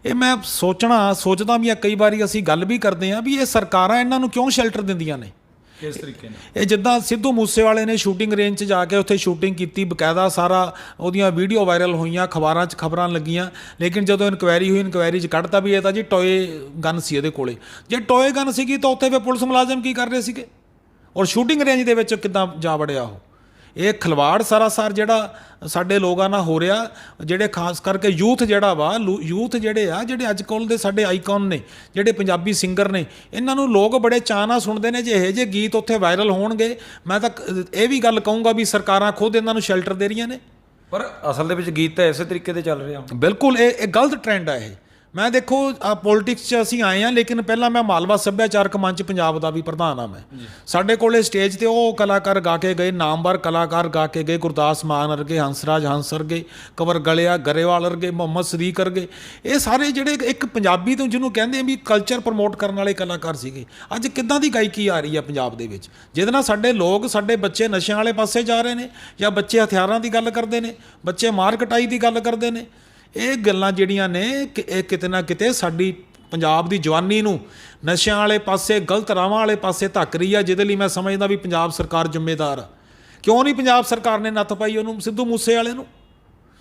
ਇਹ ਮੈਂ ਸੋਚਦਾ ਵੀ ਆ, ਕਈ ਵਾਰੀ ਅਸੀਂ ਗੱਲ ਵੀ ਕਰਦੇ ਹਾਂ ਵੀ ਇਹ ਸਰਕਾਰਾਂ ਇਹਨਾਂ ਨੂੰ ਕਿਉਂ ਸ਼ੈਲਟਰ ਦਿੰਦੀਆਂ ਨੇ, ਕਿਸ ਤਰੀਕੇ ਨਾਲ? ਇਹ ਜਿੱਦਾਂ ਸਿੱਧੂ ਮੂਸੇਵਾਲੇ ਨੇ ਸ਼ੂਟਿੰਗ ਰੇਂਜ 'ਚ ਜਾ ਕੇ ਉੱਥੇ ਸ਼ੂਟਿੰਗ ਕੀਤੀ, ਬਕਾਇਦਾ ਸਾਰਾ ਉਹਦੀਆਂ ਵੀਡੀਓ ਵਾਇਰਲ ਹੋਈਆਂ, ਅਖਬਾਰਾਂ 'ਚ ਖਬਰਾਂ ਲੱਗੀਆਂ। ਲੇਕਿਨ ਜਦੋਂ ਇਨਕੁਆਇਰੀ ਹੋਈ, ਇਨਕੁਆਇਰੀ 'ਚ ਕੱਢਤਾ ਵੀ ਇਹ ਤਾਂ ਜੀ ਟੋਏ ਗਨ ਸੀ ਇਹਦੇ ਕੋਲੇ। ਜੇ ਟੋਏ ਗਨ ਸੀਗੀ ਤਾਂ ਉੱਥੇ ਫਿਰ ਪੁਲਿਸ ਮੁਲਾਜ਼ਮ ਕੀ ਕਰ ਰਹੇ ਸੀਗੇ, ਔਰ ਸ਼ੂਟਿੰਗ ਰੇਂਜ ਦੇ ਵਿੱਚ ਕਿੱਦਾਂ ਜਾ ਵੜਿਆ ਉਹ? ਇਹ ਖਿਲਵਾੜ ਸਾਰਾਸਾਰ ਜਿਹੜਾ ਸਾਡੇ ਲੋਕਾਂ ਨਾਲ ਹੋ ਰਿਹਾ, ਜਿਹੜੇ ਖਾਸ ਕਰਕੇ ਯੂਥ ਜਿਹੜਾ ਵਾ, ਯੂਥ ਜਿਹੜੇ ਅੱਜ ਕੱਲ੍ਹ ਦੇ ਸਾਡੇ ਆਈਕਨ ਨੇ, ਜਿਹੜੇ ਪੰਜਾਬੀ ਸਿੰਗਰ ਨੇ, ਇਹਨਾਂ ਨੂੰ ਲੋਕ ਬੜੇ ਚਾਅ ਨਾਲ ਸੁਣਦੇ ਨੇ। ਜੇ ਇਹੋ ਜਿਹੇ ਗੀਤ ਉੱਥੇ ਵਾਇਰਲ ਹੋਣਗੇ, ਮੈਂ ਤਾਂ ਇਹ ਵੀ ਗੱਲ ਕਹੂੰਗਾ ਵੀ ਸਰਕਾਰਾਂ ਖੁਦ ਇਹਨਾਂ ਨੂੰ ਸ਼ੈਲਟਰ ਦੇ ਰਹੀਆਂ ਨੇ। ਪਰ ਅਸਲ ਦੇ ਵਿੱਚ ਗੀਤ ਤਾਂ ਇਸੇ ਤਰੀਕੇ ਤੇ ਚੱਲ ਰਿਹਾ। ਬਿਲਕੁਲ ਇਹ ਗਲਤ ਟ੍ਰੈਂਡ ਆ ਇਹ। ਮੈਂ ਦੇਖੋ ਪੋਲੀਟਿਕਸ 'ਚ ਅਸੀਂ ਆਏ ਹਾਂ, ਲੇਕਿਨ ਪਹਿਲਾਂ ਮੈਂ ਮਾਲਵਾ ਸੱਭਿਆਚਾਰਕ ਮੰਚ ਪੰਜਾਬ ਦਾ ਵੀ ਪ੍ਰਧਾਨ ਹਾਂ। ਮੈਂ ਸਾਡੇ ਕੋਲੇ ਸਟੇਜ 'ਤੇ ਉਹ ਕਲਾਕਾਰ ਗਾ ਕੇ ਗਏ, ਨਾਮਵਰ ਕਲਾਕਾਰ ਗਾ ਕੇ ਗਏ, ਗੁਰਦਾਸ ਮਾਨ ਵਰਗੇ, ਹੰਸਰਾਜ ਹੰਸ ਵਰਗੇ, ਕੰਵਰ ਗਲਿਆ ਗਰੇਵਾਲ ਵਰਗੇ, ਮੁਹੰਮਦ ਸਦੀਕ ਵਰਗੇ, ਇਹ ਸਾਰੇ ਜਿਹੜੇ ਇੱਕ ਪੰਜਾਬੀ ਤੋਂ ਜਿਹਨੂੰ ਕਹਿੰਦੇ ਵੀ ਕਲਚਰ ਪ੍ਰਮੋਟ ਕਰਨ ਵਾਲੇ ਕਲਾਕਾਰ ਸੀਗੇ। ਅੱਜ ਕਿੱਦਾਂ ਦੀ ਗਾਇਕੀ ਆ ਰਹੀ ਆ ਪੰਜਾਬ ਦੇ ਵਿੱਚ, ਜਿਹਦੇ ਨਾਲ ਸਾਡੇ ਲੋਕ, ਸਾਡੇ ਬੱਚੇ ਨਸ਼ਿਆਂ ਵਾਲੇ ਪਾਸੇ ਜਾ ਰਹੇ ਨੇ, ਜਾਂ ਬੱਚੇ ਹਥਿਆਰਾਂ ਦੀ ਗੱਲ ਕਰਦੇ ਨੇ, ਬੱਚੇ ਮਾਰ ਕਟਾਈ ਦੀ ਗੱਲ ਕਰਦੇ ਨੇ। ਇਹ ਗੱਲਾਂ ਜਿਹੜੀਆਂ ਨੇ ਇਹ ਕਿਤੇ ਨਾ ਕਿਤੇ ਸਾਡੀ ਪੰਜਾਬ ਦੀ ਜਵਾਨੀ ਨੂੰ ਨਸ਼ਿਆਂ ਵਾਲੇ ਪਾਸੇ, ਗਲਤ ਰਾਹਾਂ ਵਾਲੇ ਪਾਸੇ ਧੱਕ ਰਹੀ ਆ, ਜਿਹਦੇ ਲਈ ਮੈਂ ਸਮਝਦਾ ਵੀ ਪੰਜਾਬ ਸਰਕਾਰ ਜ਼ਿੰਮੇਦਾਰ ਆ। ਕਿਉਂ ਨਹੀਂ ਪੰਜਾਬ ਸਰਕਾਰ ਨੇ ਨੱਥ ਪਾਈ ਉਹਨੂੰ, ਸਿੱਧੂ ਮੂਸੇਵਾਲੇ ਨੂੰ?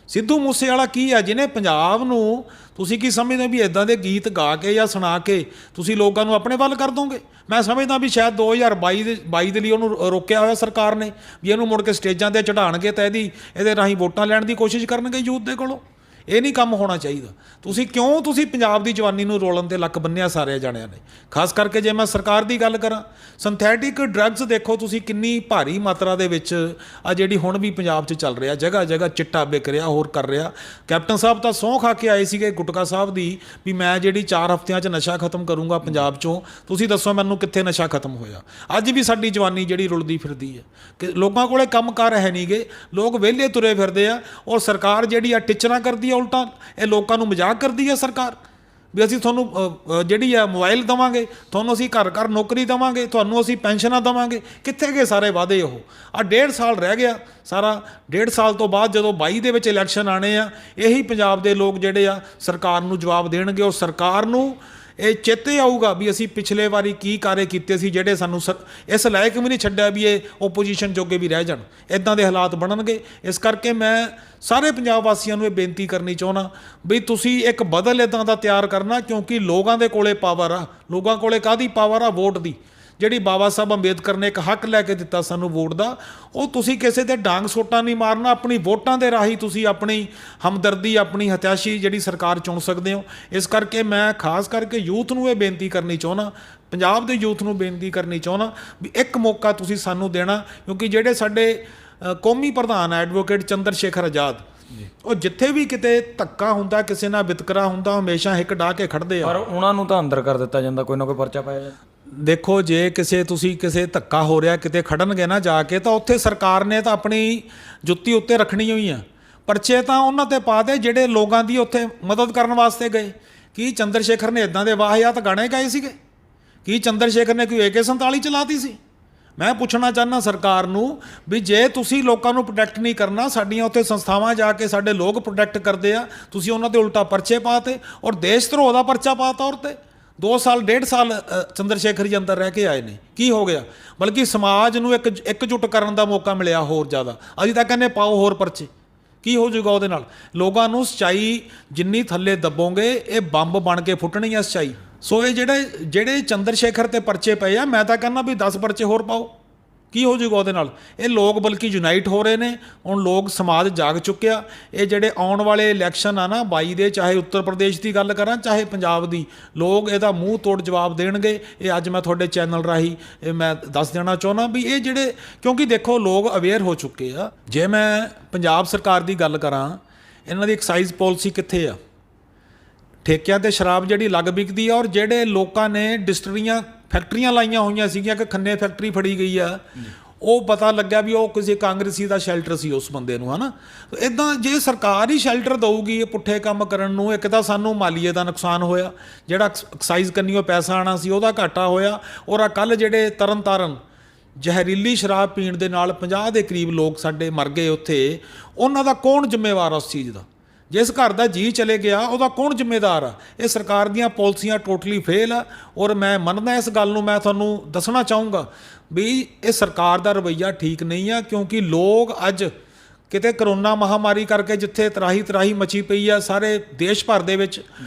ਸਿੱਧੂ ਮੂਸੇਵਾਲਾ ਕੀ ਆ ਜਿਹਨੇ ਪੰਜਾਬ ਨੂੰ, ਤੁਸੀਂ ਕੀ ਸਮਝਦੇ ਹੋ ਵੀ ਇੱਦਾਂ ਦੇ ਗੀਤ ਗਾ ਕੇ ਜਾਂ ਸੁਣਾ ਕੇ ਤੁਸੀਂ ਲੋਕਾਂ ਨੂੰ ਆਪਣੇ ਵੱਲ ਕਰ ਦੋਗੇ? ਮੈਂ ਸਮਝਦਾ ਵੀ ਸ਼ਾਇਦ 2022 ਦੇ ਲਈ ਉਹਨੂੰ ਰੋਕਿਆ ਹੋਇਆ ਸਰਕਾਰ ਨੇ, ਵੀ ਇਹਨੂੰ ਮੁੜ ਕੇ ਸਟੇਜਾਂ 'ਤੇ ਚੜ੍ਹਾਉਣਗੇ ਤਾਂ ਇਹਦੇ ਰਾਹੀਂ ਵੋਟਾਂ ਲੈਣ ਦੀ ਕੋਸ਼ਿਸ਼ ਕਰਨਗੇ ਯੂਥ ਦੇ ਕੋਲੋਂ। ਇਹ ਨਹੀਂ ਕੰਮ ਹੋਣਾ ਚਾਹੀਦਾ। ਤੁਸੀਂ ਪੰਜਾਬ ਦੀ ਜਵਾਨੀ ਨੂੰ ਰੋਲਣ 'ਤੇ ਲੱਕ ਬੰਨਿਆ ਸਾਰੇ ਜਾਣਿਆਂ ਨੇ। ਖਾਸ ਕਰਕੇ ਜੇ ਮੈਂ ਸਰਕਾਰ ਦੀ ਗੱਲ ਕਰਾਂ, ਸਿੰਥੈਟਿਕ ਡਰੱਗਸ ਦੇਖੋ ਤੁਸੀਂ ਕਿੰਨੀ ਭਾਰੀ ਮਾਤਰਾ ਦੇ ਵਿੱਚ ਆ ਜਿਹੜੀ ਹੁਣ ਵੀ ਪੰਜਾਬ 'ਚ ਚੱਲ ਰਿਹਾ, ਜਗ੍ਹਾ ਜਗ੍ਹਾ ਚਿੱਟਾ ਵਿਕ ਰਿਹਾ, ਹੋਰ ਕਰ ਰਿਹਾ। ਕੈਪਟਨ ਸਾਹਿਬ ਤਾਂ ਸਹੁੰ ਖਾ ਕੇ ਆਏ ਸੀਗੇ ਗੁਟਕਾ ਸਾਹਿਬ ਦੀ ਵੀ ਮੈਂ ਜਿਹੜੀ 4 ਹਫ਼ਤਿਆਂ 'ਚ ਨਸ਼ਾ ਖਤਮ ਕਰੂੰਗਾ ਪੰਜਾਬ 'ਚੋਂ। ਤੁਸੀਂ ਦੱਸੋ ਮੈਨੂੰ ਕਿੱਥੇ ਨਸ਼ਾ ਖਤਮ ਹੋਇਆ? ਅੱਜ ਵੀ ਸਾਡੀ ਜਵਾਨੀ ਜਿਹੜੀ ਰੁਲਦੀ ਫਿਰਦੀ ਹੈ ਕਿ ਲੋਕਾਂ ਕੋਲੇ ਕੰਮਕਾਰ ਹੈ ਨਹੀਂ ਗੇ, ਲੋਕ ਵਿਹਲੇ ਤੁਰੇ ਫਿਰਦੇ ਆ, ਔਰ ਸਰਕਾਰ ਜਿਹੜੀ ਆ ਟਿਚਰਾਂ ਕਰਦੀ ਆ, ਉਲਟਾ ਇਹ ਲੋਕਾਂ ਨੂੰ ਮਜ਼ਾਕ ਕਰਦੀ ਹੈ ਸਰਕਾਰ। ਵੀ ਅਸੀਂ ਤੁਹਾਨੂੰ ਜਿਹੜੀ ਆ ਮੋਬਾਈਲ ਦੇਵਾਂਗੇ, ਤੁਹਾਨੂੰ ਅਸੀਂ ਘਰ ਘਰ ਨੌਕਰੀ ਦੇਵਾਂਗੇ, ਤੁਹਾਨੂੰ ਅਸੀਂ ਪੈਨਸ਼ਨਾਂ ਦੇਵਾਂਗੇ। ਕਿੱਥੇ ਗਏ ਸਾਰੇ ਵਾਅਦੇ? ਉਹ ਆ 1.5 ਸਾਲ ਰਹਿ ਗਿਆ ਸਾਰਾ। 1.5 ਸਾਲ ਤੋਂ ਬਾਅਦ ਜਦੋਂ 22 ਦੇ ਵਿੱਚ ਇਲੈਕਸ਼ਨ ਆਣੇ ਆ, ਇਹੀ ਪੰਜਾਬ ਦੇ ਲੋਕ ਜਿਹੜੇ ਆ ਸਰਕਾਰ ਨੂੰ ਜਵਾਬ ਦੇਣਗੇ। ਉਹ ਸਰਕਾਰ ਨੂੰ ਇਹ ਚੇਤੇ ਆਊਗਾ ਵੀ ਅਸੀਂ ਪਿਛਲੇ ਵਾਰੀ ਕੀ ਕਾਰੇ ਕੀਤੇ ਸੀ ਜਿਹੜੇ ਸਾਨੂੰ ਇਸ ਲਾਇਕ ਵੀ ਨਹੀਂ ਛੱਡਿਆ ਵੀ ਇਹ ਓਪੋਜੀਸ਼ਨ ਜੋਗੇ ਵੀ ਰਹਿ ਜਾਣ। ਇੱਦਾਂ ਦੇ ਹਾਲਾਤ ਬਣਨਗੇ। ਇਸ ਕਰਕੇ ਮੈਂ ਸਾਰੇ ਪੰਜਾਬ ਵਾਸੀਆਂ ਨੂੰ ਇਹ ਬੇਨਤੀ ਕਰਨੀ ਚਾਹੁੰਦਾ ਵੀ ਤੁਸੀਂ ਇੱਕ ਬਦਲ ਇੱਦਾਂ ਦਾ ਤਿਆਰ ਕਰਨਾ, ਕਿਉਂਕਿ ਲੋਕਾਂ ਦੇ ਕੋਲੇ ਪਾਵਰ ਆ। ਲੋਕਾਂ ਕੋਲੇ ਕਾਹਦੀ ਪਾਵਰ ਆ? ਵੋਟ ਦੀ। ਜਿਹੜੀ ਬਾਬਾ ਸਾਹਿਬ ਅੰਬੇਦਕਰ ਨੇ ਇੱਕ ਹੱਕ ਲੈ ਕੇ ਦਿੱਤਾ ਸਾਨੂੰ ਵੋਟ ਦਾ, ਉਹ ਤੁਸੀਂ ਕਿਸੇ ਤੇ ਡਾਂਗ ਸੋਟਾ ਨਹੀਂ ਮਾਰਨਾ। ਆਪਣੀ ਵੋਟਾਂ ਦੇ ਰਾਹੀਂ ਤੁਸੀਂ ਆਪਣੀ ਹਮਦਰਦੀ, ਆਪਣੀ ਹਤਿਆਸ਼ੀ ਜਿਹੜੀ ਸਰਕਾਰ ਚੁਣ ਸਕਦੇ ਹੋ। ਇਸ ਕਰਕੇ ਮੈਂ ਖਾਸ ਕਰਕੇ ਯੂਥ ਨੂੰ ਇਹ ਬੇਨਤੀ ਕਰਨੀ ਚਾਹੁੰਦਾ, ਪੰਜਾਬ ਦੇ ਯੂਥ ਨੂੰ ਬੇਨਤੀ ਕਰਨੀ ਚਾਹੁੰਦਾ ਵੀ ਇੱਕ ਮੌਕਾ ਤੁਸੀਂ ਸਾਨੂੰ ਦੇਣਾ। ਕਿਉਂਕਿ ਜਿਹੜੇ ਸਾਡੇ ਕੌਮੀ ਪ੍ਰਧਾਨ ਐਡਵੋਕੇਟ ਚੰਦਰ ਸ਼ੇਖਰ ਆਜ਼ਾਦ, ਉਹ ਜਿੱਥੇ ਵੀ ਕਿਤੇ ਧੱਕਾ ਹੁੰਦਾ, ਕਿਸੇ ਨਾਲ ਵਿਤਕਰਾ ਹੁੰਦਾ, ਹਮੇਸ਼ਾ ਹਿੱਕ ਡਾਹ ਕੇ ਖੜਦੇ ਆ। ਪਰ ਉਹਨਾਂ ਨੂੰ ਤਾਂ ਅੰਦਰ ਕਰ ਦਿੱਤਾ ਜਾਂਦਾ, ਕੋਈ ਨਾ ਕੋਈ ਪਰਚਾ ਪਾਇਆ ਜਾਂਦਾ। ਦੇਖੋ, ਜੇ ਕਿਸੇ ਧੱਕਾ ਹੋ ਰਿਹਾ ਕਿਤੇ ਖੜਨਗੇ ਨਾ ਜਾ ਕੇ, ਤਾਂ ਉੱਥੇ ਸਰਕਾਰ ਨੇ ਤਾਂ ਆਪਣੀ ਜੁੱਤੀ ਉੱਤੇ ਰੱਖਣੀ ਹੋਈ ਆ। ਪਰਚੇ ਤਾਂ ਉਹਨਾਂ ਤੇ ਪਾ ਦੇ ਜਿਹੜੇ ਲੋਕਾਂ ਦੀ ਉੱਥੇ ਮਦਦ ਕਰਨ ਵਾਸਤੇ ਗਏ। ਕੀ ਚੰਦਰ ਸ਼ੇਖਰ ਨੇ ਇਦਾਂ ਦੇ ਵਾਹਿਆਤ ਗਾਣੇ ਗਾਏ ਸੀਗੇ? ਕੀ ਚੰਦਰ ਸ਼ੇਖਰ ਨੇ ਕੋਈ AK-47 ਚਲਾਤੀ ਸੀ? ਮੈਂ ਪੁੱਛਣਾ ਚਾਹੁੰਦਾ ਸਰਕਾਰ ਨੂੰ ਵੀ ਜੇ ਤੁਸੀਂ ਲੋਕਾਂ ਨੂੰ ਪ੍ਰੋਟੈਕਟ ਨਹੀਂ ਕਰਨਾ, ਸਾਡੀਆਂ ਉੱਥੇ ਸੰਸਥਾਵਾਂ ਜਾ ਕੇ ਸਾਡੇ ਲੋਕ ਪ੍ਰੋਟੈਕਟ ਕਰਦੇ ਆ, ਤੁਸੀਂ ਉਹਨਾਂ ਦੇ ਉਲਟਾ ਪਰਚੇ ਪਾਤੇ ਔਰ ਦੇਸ਼ ਧਰੋਹ ਦਾ ਪਰਚਾ ਪਾਤਾ। ਔਰ ਤੇ 2 ਸਾਲ 1.5 ਸਾਲ ਚੰਦਰ ਸ਼ੇਖਰ ਜੀ ਅੰਦਰ ਰਹਿ ਕੇ ਆਏ ਨੇ। ਕੀ ਹੋ ਗਿਆ? ਬਲਕਿ ਸਮਾਜ ਨੂੰ ਇਕਜੁੱਟ ਕਰਨ ਦਾ ਮੌਕਾ ਮਿਲਿਆ ਹੋਰ ਜ਼ਿਆਦਾ। ਅਸੀਂ ਤਾਂ ਕਹਿੰਦੇ ਪਾਓ ਹੋਰ ਪਰਚੇ। ਕੀ ਹੋ ਜਾਊਗਾ ਉਹਦੇ ਨਾਲ? ਲੋਕਾਂ ਨੂੰ ਸੱਚਾਈ ਜਿੰਨੀ ਥੱਲੇ ਦੱਬੋਗੇ, ਇਹ ਬੰਬ ਬਣ ਕੇ ਫੁੱਟਣੀ ਆ ਸੱਚਾਈ। ਸੋ ਇਹ ਜਿਹੜੇ ਚੰਦਰ ਸ਼ੇਖਰ ਤੇ ਪਰਚੇ ਪਏ ਆ, ਮੈਂ ਤਾਂ ਕਹਿੰਦਾ ਵੀ 10 ਪਰਚੇ ਹੋਰ ਪਾਓ। ਕੀ ਹੋ ਜਾਊਗਾ ਉਹਦੇ ਨਾਲ? ਇਹ ਲੋਕ ਬਲਕਿ ਯੂਨਾਈਟ ਹੋ ਰਹੇ ਨੇ। ਹੁਣ ਲੋਕ ਸਮਾਜ ਜਾਗ ਚੁੱਕਿਆ। ਇਹ ਜਿਹੜੇ ਆਉਣ ਵਾਲੇ ਇਲੈਕਸ਼ਨ ਆ ਨਾ 22 ਦੇ, ਚਾਹੇ ਉੱਤਰ ਪ੍ਰਦੇਸ਼ ਦੀ ਗੱਲ ਕਰਾਂ ਚਾਹੇ ਪੰਜਾਬ ਦੀ, ਲੋਕ ਇਹਦਾ ਮੂੰਹ ਤੋੜ ਜਵਾਬ ਦੇਣਗੇ। ਇਹ ਅੱਜ ਮੈਂ ਤੁਹਾਡੇ ਚੈਨਲ ਰਾਹੀਂ ਇਹ ਮੈਂ ਦੱਸ ਦੇਣਾ ਚਾਹੁੰਦਾ ਵੀ ਇਹ ਜਿਹੜੇ, ਕਿਉਂਕਿ ਦੇਖੋ ਲੋਕ ਅਵੇਅਰ ਹੋ ਚੁੱਕੇ ਆ। ਜੇ ਮੈਂ ਪੰਜਾਬ ਸਰਕਾਰ ਦੀ ਗੱਲ ਕਰਾਂ, ਇਹਨਾਂ ਦੀ ਐਕਸਾਈਜ਼ ਪਾਲਿਸੀ ਕਿੱਥੇ ਆ? ਠੇਕਿਆਂ ਤੇ ਸ਼ਰਾਬ ਜਿਹੜੀ ਲੱਗ ਵਿਕਦੀ ਆ, ਔਰ ਜਿਹੜੇ ਲੋਕਾਂ ਨੇ ਡਿਸਟਰੀਆਂ ਫੈਕਟਰੀਆਂ ਲਾਈਆਂ ਹੋਈਆਂ ਸੀਗੀਆਂ ਕਿ ਖੰਨੇ ਫੈਕਟਰੀ ਫੜੀ ਗਈ ਆ, ਉਹ ਪਤਾ ਲੱਗਿਆ ਵੀ ਉਹ ਕਿਸੇ ਕਾਂਗਰਸੀ ਦਾ ਸ਼ੈਲਟਰ ਸੀ ਉਸ ਬੰਦੇ ਨੂੰ, ਹੈ ਨਾ। ਇੱਦਾਂ ਜੇ ਸਰਕਾਰ ਹੀ ਸ਼ੈਲਟਰ ਦਊਗੀ ਇਹ ਪੁੱਠੇ ਕੰਮ ਕਰਨ ਨੂੰ, ਇੱਕ ਤਾਂ ਸਾਨੂੰ ਮਾਲੀਏ ਦਾ ਨੁਕਸਾਨ ਹੋਇਆ, ਜਿਹੜਾ ਐਕਸਾਈਜ਼ ਕੰਨੀਓ ਪੈਸਾ ਆਉਣਾ ਸੀ ਉਹਦਾ ਘਾਟਾ ਹੋਇਆ। ਔਰ ਆ ਕੱਲ੍ਹ ਜਿਹੜੇ ਤਰਨਤਾਰਨ ਜ਼ਹਿਰੀਲੀ ਸ਼ਰਾਬ ਪੀਣ ਦੇ ਨਾਲ 50 ਦੇ ਕਰੀਬ ਲੋਕ ਸਾਡੇ ਮਰ ਗਏ ਉੱਥੇ, ਉਹਨਾਂ ਦਾ ਕੌਣ ਜ਼ਿੰਮੇਵਾਰ ਉਸ ਚੀਜ਼ ਦਾ? ਜਿਸ ਘਰ ਦਾ ਜੀ ਚਲੇ ਗਿਆ ਉਹਦਾ ਕੌਣ ਜ਼ਿੰਮੇਦਾਰ ਆ? ਇਹ ਸਰਕਾਰ ਦੀਆਂ ਪਾਲਿਸੀਆਂ ਟੋਟਲੀ ਫੇਲ ਆ। ਔਰ ਮੈਂ ਮੰਨਦਾ ਇਸ ਗੱਲ ਨੂੰ, ਮੈਂ ਤੁਹਾਨੂੰ ਦੱਸਣਾ ਚਾਹੂੰਗਾ ਵੀ ਇਹ ਸਰਕਾਰ ਦਾ ਰਵੱਈਆ ਠੀਕ ਨਹੀਂ ਆ। ਕਿਉਂਕਿ ਲੋਕ ਅੱਜ ਕਿਤੇ ਕਰੋਨਾ ਮਹਾਮਾਰੀ ਕਰਕੇ ਜਿੱਥੇ ਤਰਾਹੀ ਮਚੀ ਪਈ ਆ ਸਾਰੇ ਦੇਸ਼ ਭਰ ਦੇ ਵਿੱਚ,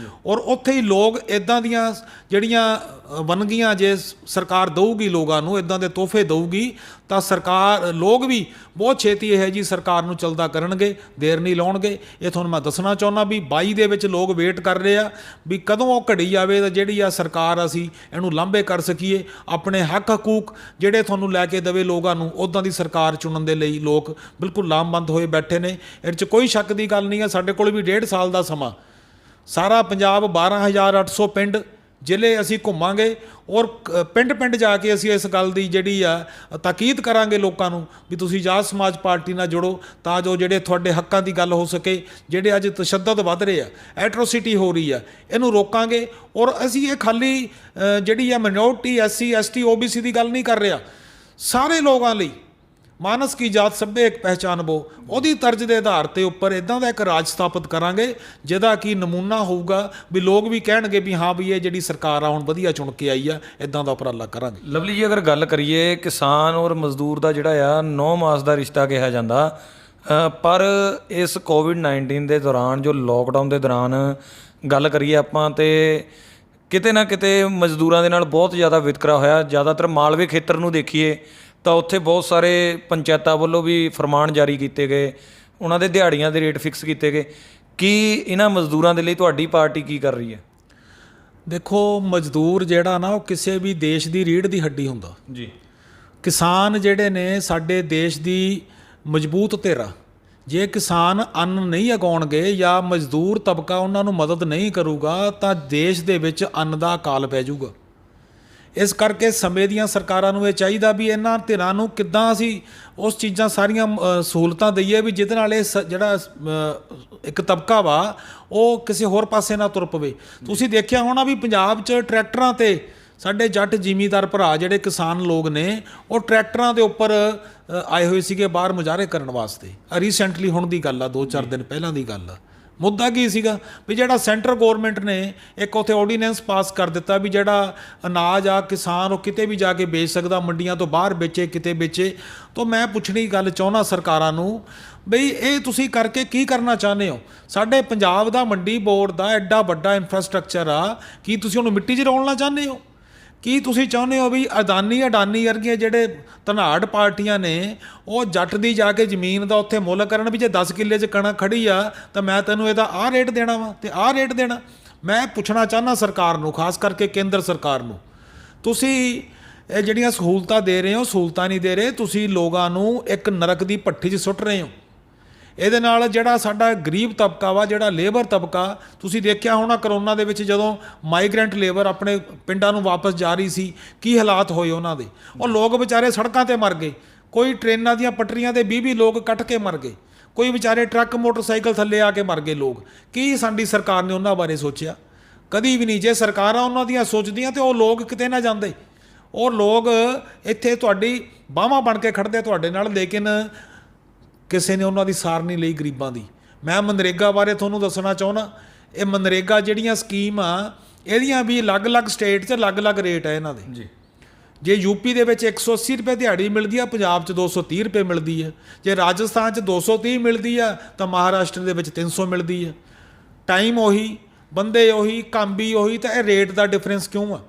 ਔਰ ਉੱਥੇ ਹੀ ਲੋਕ ਇੱਦਾਂ ਦੀਆਂ ਜਿਹੜੀਆਂ ਵੰਨਗੀਆਂ ਜੇ ਸਰਕਾਰ ਦਊਗੀ ਲੋਕਾਂ ਨੂੰ, ਇੱਦਾਂ ਦੇ ਤੋਹਫੇ ਦਊਗੀ, ਤਾਂ ਲੋਕ ਵੀ ਬਹੁਤ ਛੇਤੀ ਇਹ ਜੀ ਸਰਕਾਰ ਨੂੰ ਚਲਦਾ ਕਰਨਗੇ, ਦੇਰ ਨਹੀਂ ਲਾਉਣਗੇ। ਇਹ ਤੁਹਾਨੂੰ ਮੈਂ ਦੱਸਣਾ ਚਾਹੁੰਦਾ ਵੀ 22 ਦੇ ਵਿੱਚ ਲੋਕ ਵੇਟ ਕਰ ਰਹੇ ਆ ਵੀ ਕਦੋਂ ਉਹ ਘੜੀ ਆਵੇ ਤਾਂ ਜਿਹੜੀ ਆ ਸਰਕਾਰ ਅਸੀਂ ਇਹਨੂੰ ਲਾਂਭੇ ਕਰ ਸਕੀਏ। ਆਪਣੇ ਹੱਕ ਹਕੂਕ ਜਿਹੜੇ ਤੁਹਾਨੂੰ ਲੈ ਕੇ ਦੇਵੇ ਲੋਕਾਂ ਨੂੰ, ਉੱਦਾਂ ਦੀ ਸਰਕਾਰ ਚੁਣਨ ਦੇ ਲਈ ਲੋਕ ਬਿਲਕੁਲ ਲਾਮਬੰਦ ਹੋਏ ਬੈਠੇ ਨੇ। ਇਹਦੇ 'ਚ ਕੋਈ ਸ਼ੱਕ ਦੀ ਗੱਲ ਨਹੀਂ ਹੈ। ਸਾਡੇ ਕੋਲ ਵੀ 1.5 ਸਾਲ ਦਾ ਸਮਾਂ, ਸਾਰਾ ਪੰਜਾਬ 12,800 ਪਿੰਡ ਜ਼ਿਲ੍ਹੇ ਅਸੀਂ ਘੁੰਮਾਂਗੇ, ਔਰ ਪਿੰਡ ਜਾ ਕੇ ਅਸੀਂ ਇਸ ਗੱਲ ਦੀ ਜਿਹੜੀ ਆ ਤਾਕੀਦ ਕਰਾਂਗੇ ਲੋਕਾਂ ਨੂੰ ਵੀ ਤੁਸੀਂ ਆਜ਼ਾਦ ਸਮਾਜ ਪਾਰਟੀ ਨਾਲ ਜੁੜੋ, ਤਾਂ ਜੋ ਜਿਹੜੇ ਤੁਹਾਡੇ ਹੱਕਾਂ ਦੀ ਗੱਲ ਹੋ ਸਕੇ। ਜਿਹੜੇ ਅੱਜ ਤਸ਼ੱਦਦ ਵੱਧ ਰਹੇ ਆ, ਐਟਰੋਸਿਟੀ ਹੋ ਰਹੀ ਆ, ਇਹਨੂੰ ਰੋਕਾਂਗੇ। ਔਰ ਅਸੀਂ ਇਹ ਖਾਲੀ ਜਿਹੜੀ ਆ ਮਿਨੋਰਟੀ SC ST OBC ਦੀ ਗੱਲ ਨਹੀਂ ਕਰ ਰਿਹਾ, ਸਾਰੇ ਲੋਕਾਂ ਲਈ ਮਾਨਸ ਕੀ ਜਾਤ ਸਭੇ ਇੱਕ ਪਹਿਚਾਨ ਬੋ, ਉਹਦੀ ਤਰਜ਼ ਦੇ ਆਧਾਰ ਤੇ ਉੱਪਰ ਇਦਾਂ ਦਾ ਇੱਕ ਰਾਜ ਸਥਾਪਿਤ ਕਰਾਂਗੇ ਜਿਹਦਾ ਕਿ ਨਮੂਨਾ ਹੋਊਗਾ ਵੀ ਲੋਕ ਵੀ ਕਹਿਣਗੇ ਵੀ ਹਾਂ ਵੀ ਇਹ ਜਿਹੜੀ ਸਰਕਾਰ ਆ ਹੁਣ ਵਧੀਆ ਚੁਣ ਕੇ ਆਈ ਆ। ਇਦਾਂ ਦਾ ਉਪਰਾਲਾ ਕਰਾਂਗੇ। ਲਵਲੀ ਜੀ, ਅਗਰ ਗੱਲ ਕਰੀਏ ਕਿਸਾਨ ਔਰ ਮਜ਼ਦੂਰ ਦਾ ਜਿਹੜਾ ਆ 9 ਮਾਸ ਦਾ ਰਿਸ਼ਤਾ ਕਿਹਾ ਜਾਂਦਾ, ਪਰ ਇਸ ਕੋਵਿਡ-19 ਦੇ ਦੌਰਾਨ ਜੋ ਲੋਕਡਾਊਨ ਦੇ ਦੌਰਾਨ ਗੱਲ ਕਰੀਏ ਆਪਾਂ, ਤੇ ਕਿਤੇ ਨਾ ਕਿਤੇ ਮਜ਼ਦੂਰਾਂ ਦੇ ਨਾਲ ਬਹੁਤ ਜ਼ਿਆਦਾ ਵਿਤਕਰਾ ਹੋਇਆ। ਜ਼ਿਆਦਾਤਰ ਮਾਲਵੇ ਖੇਤਰ ਨੂੰ ਦੇਖੀਏ ਤਾਂ ਉੱਥੇ ਬਹੁਤ ਸਾਰੇ ਪੰਚਾਇਤਾਂ ਵੱਲੋਂ ਵੀ ਫਰਮਾਨ ਜਾਰੀ ਕੀਤੇ ਗਏ, ਉਹਨਾਂ ਦੇ ਦਿਹਾੜੀਆਂ ਦੇ ਰੇਟ ਫਿਕਸ ਕੀਤੇ ਗਏ। ਕੀ ਇਹਨਾਂ ਮਜ਼ਦੂਰਾਂ ਦੇ ਲਈ ਤੁਹਾਡੀ ਪਾਰਟੀ ਕੀ ਕਰ ਰਹੀ ਹੈ? ਦੇਖੋ, ਮਜ਼ਦੂਰ ਜਿਹੜਾ ਨਾ ਉਹ ਕਿਸੇ ਵੀ ਦੇਸ਼ ਦੀ ਰੀੜ੍ਹ ਦੀ ਹੱਡੀ ਹੁੰਦਾ ਜੀ। ਕਿਸਾਨ ਜਿਹੜੇ ਨੇ ਸਾਡੇ ਦੇਸ਼ ਦੀ ਮਜ਼ਬੂਤ ਧਿਰ ਆ। ਜੇ ਕਿਸਾਨ ਅੰਨ ਨਹੀਂ ਉਗਾਉਣਗੇ ਜਾਂ ਮਜ਼ਦੂਰ ਤਬਕਾ ਉਹਨਾਂ ਨੂੰ ਮਦਦ ਨਹੀਂ ਕਰੂਗਾ ਤਾਂ ਦੇਸ਼ ਦੇ ਵਿੱਚ ਅੰਨ ਦਾ ਅਕਾਲ ਪੈ ਜਾਊਗਾ। ਇਸ ਕਰਕੇ ਸਮੇਂ ਦੀਆਂ ਸਰਕਾਰਾਂ ਨੂੰ ਇਹ ਚਾਹੀਦਾ ਵੀ ਇਹਨਾਂ ਧਿਰਾਂ ਨੂੰ ਕਿੱਦਾਂ ਅਸੀਂ ਉਸ ਚੀਜ਼ਾਂ ਸਾਰੀਆਂ ਸਹੂਲਤਾਂ ਦਈਏ ਵੀ ਜਿਹਦੇ ਨਾਲ ਇਹ ਜਿਹੜਾ ਇੱਕ ਤਬਕਾ ਵਾ ਉਹ ਕਿਸੇ ਹੋਰ ਪਾਸੇ ਨਾ ਤੁਰ ਪਵੇ। ਤੁਸੀਂ ਦੇਖਿਆ ਹੋਣਾ ਵੀ ਪੰਜਾਬ 'ਚ ਟਰੈਕਟਰਾਂ ਤੇ ਸਾਡੇ ਜੱਟ ਜ਼ਿਮੀਂਦਾਰ ਭਰਾ ਜਿਹੜੇ ਕਿਸਾਨ ਲੋਕ ਨੇ ਉਹ ਟਰੈਕਟਰਾਂ ਦੇ ਉੱਪਰ ਆਏ ਹੋਏ ਸੀਗੇ ਬਾਹਰ ਮੁਜ਼ਾਹਰੇ ਕਰਨ ਵਾਸਤੇ। ਰੀਸੈਂਟਲੀ ਹੁਣ ਦੀ ਗੱਲ ਆ, 2-4 ਦਿਨ ਪਹਿਲਾਂ ਦੀ ਗੱਲ ਆ। ਮੁੱਦਾ ਕੀ ਸੀਗਾ ਵੀ ਜਿਹੜਾ ਸੈਂਟਰ ਗੌਰਮੈਂਟ ਨੇ ਇੱਕ ਉੱਥੇ ਆਰਡੀਨੈਂਸ ਪਾਸ ਕਰ ਦਿੱਤਾ ਵੀ ਜਿਹੜਾ ਅਨਾਜ ਆ ਕਿਸਾਨ ਉਹ ਕਿਤੇ ਵੀ ਜਾ ਕੇ ਵੇਚ ਸਕਦਾ, ਮੰਡੀਆਂ ਤੋਂ ਬਾਹਰ ਵੇਚੇ ਕਿਤੇ ਵੇਚੇ। ਤਾਂ ਮੈਂ ਪੁੱਛਣੀ ਗੱਲ ਚਾਹੁੰਦਾ ਸਰਕਾਰਾਂ ਨੂੰ ਬਈ ਇਹ ਤੁਸੀਂ ਕਰਕੇ ਕੀ ਕਰਨਾ ਚਾਹੁੰਦੇ ਹੋ? ਸਾਡੇ ਪੰਜਾਬ ਦਾ ਮੰਡੀ ਬੋਰਡ ਦਾ ਐਡਾ ਵੱਡਾ ਇਨਫਰਾਸਟ੍ਰਕਚਰ ਆ, ਕੀ ਤੁਸੀਂ ਉਹਨੂੰ ਮਿੱਟੀ 'ਚ ਰੋਲਣਾ ਚਾਹੁੰਦੇ ਹੋ? ਕੀ ਤੁਸੀਂ ਚਾਹੁੰਦੇ ਹੋ ਵੀ ਅਡਾਨੀ ਵਰਗੀਆਂ ਜਿਹੜੇ ਧਨਾੜ ਪਾਰਟੀਆਂ ਨੇ ਉਹ ਜੱਟ ਦੀ ਜਾ ਕੇ ਜ਼ਮੀਨ ਦਾ ਉੱਥੇ ਮੁੱਲ ਕਰਨ ਵੀ ਜੇ 10 ਕਿੱਲੇ 'ਚ ਕਣਕ ਖੜੀ ਆ ਤਾਂ ਮੈਂ ਤੈਨੂੰ ਇਹਦਾ ਆਹ ਰੇਟ ਦੇਣਾ ਵਾ ਤੇ ਆਹ ਰੇਟ ਦੇਣਾ? ਮੈਂ ਪੁੱਛਣਾ ਚਾਹੁੰਦਾ ਸਰਕਾਰ ਨੂੰ, ਖਾਸ ਕਰਕੇ ਕੇਂਦਰ ਸਰਕਾਰ ਨੂੰ, ਤੁਸੀਂ ਇਹ ਜਿਹੜੀਆਂ ਸਹੂਲਤਾਂ ਦੇ ਰਹੇ ਹੋ ਸਹੂਲਤਾਂ ਨਹੀਂ ਦੇ ਰਹੇ, ਤੁਸੀਂ ਲੋਕਾਂ ਨੂੰ ਇੱਕ ਨਰਕ ਦੀ ਭੱਠੀ 'ਚ ਸੁੱਟ ਰਹੇ ਹੋ। ਇਹਦੇ ਨਾਲ ਜਿਹੜਾ ਸਾਡਾ ਗਰੀਬ ਤਬਕਾ ਵਾ, ਜਿਹੜਾ ਲੇਬਰ ਤਬਕਾ, ਤੁਸੀਂ ਦੇਖਿਆ ਹੋਣਾ ਕਰੋਨਾ ਦੇ ਵਿੱਚ ਜਦੋਂ ਮਾਈਗ੍ਰੈਂਟ ਲੇਬਰ ਆਪਣੇ ਪਿੰਡਾਂ ਨੂੰ ਵਾਪਸ ਜਾ ਰਹੀ ਸੀ ਕੀ ਹਾਲਾਤ ਹੋਏ ਉਹਨਾਂ ਦੇ। ਉਹ ਲੋਕ ਵਿਚਾਰੇ ਸੜਕਾਂ ਤੇ ਮਰ ਗਏ, ਕੋਈ ਟ੍ਰੇਨਾਂ ਦੀਆਂ ਪਟਰੀਆਂ ਤੇ 20 ਲੋਕ ਕੱਟ ਕੇ ਮਰ ਗਏ, ਕੋਈ ਵਿਚਾਰੇ ਟਰੱਕ ਮੋਟਰਸਾਈਕਲ ਥੱਲੇ ਆ ਕੇ ਮਰ ਗਏ ਲੋਕ। ਕੀ ਸਾਡੀ ਸਰਕਾਰ ਨੇ ਉਹਨਾਂ ਬਾਰੇ ਸੋਚਿਆ? ਕਦੀ ਵੀ ਨਹੀਂ। ਜੇ ਸਰਕਾਰਾਂ ਉਹਨਾਂ ਦੀਆਂ ਸੋਚਦੀਆਂ ਤਾਂ ਉਹ ਲੋਕ ਕਿਤੇ ਨਾ ਜਾਂਦੇ। ਉਹ ਲੋਕ ਇੱਥੇ ਤੁਹਾਡੀ ਬਾਹਾਂ ਬਣ ਕੇ ਖੜਦੇ ਤੁਹਾਡੇ ਨਾਲ, ਲੇਕਿਨ ਕਿਸੇ ਨੇ ਉਹਨਾਂ ਦੀ ਸਾਰ ਨਹੀਂ ਲਈ ਗਰੀਬਾਂ ਦੀ। ਮੈਂ ਮਨਰੇਗਾ ਬਾਰੇ ਤੁਹਾਨੂੰ ਦੱਸਣਾ ਚਾਹੁੰਦਾ, ਇਹ ਮਨਰੇਗਾ ਜਿਹੜੀਆਂ ਸਕੀਮ ਆ ਇਹਦੀਆਂ ਵੀ ਅਲੱਗ-ਅਲੱਗ ਸਟੇਟ 'ਚ ਅਲੱਗ-ਅਲੱਗ ਰੇਟ ਹੈ ਇਹਨਾਂ ਦੇ ਜੀ। ਜੇ ਯੂਪੀ ਦੇ ਵਿੱਚ 180 ਰੁਪਏ ਦਿਹਾੜੀ ਮਿਲਦੀ ਆ, ਪੰਜਾਬ 'ਚ 230 ਰੁਪਏ ਮਿਲਦੀ ਹੈ। ਜੇ ਰਾਜਸਥਾਨ 'ਚ 230 ਮਿਲਦੀ ਆ ਤਾਂ ਮਹਾਰਾਸ਼ਟਰ ਦੇ ਵਿੱਚ 300 ਮਿਲਦੀ ਹੈ। ਟਾਈਮ ਉਹੀ, ਬੰਦੇ ਉਹੀ, ਕੰਮ ਵੀ ਉਹੀ, ਤਾਂ ਇਹ ਰੇਟ ਦਾ ਡਿਫਰੈਂਸ ਕਿਉਂ ਆ?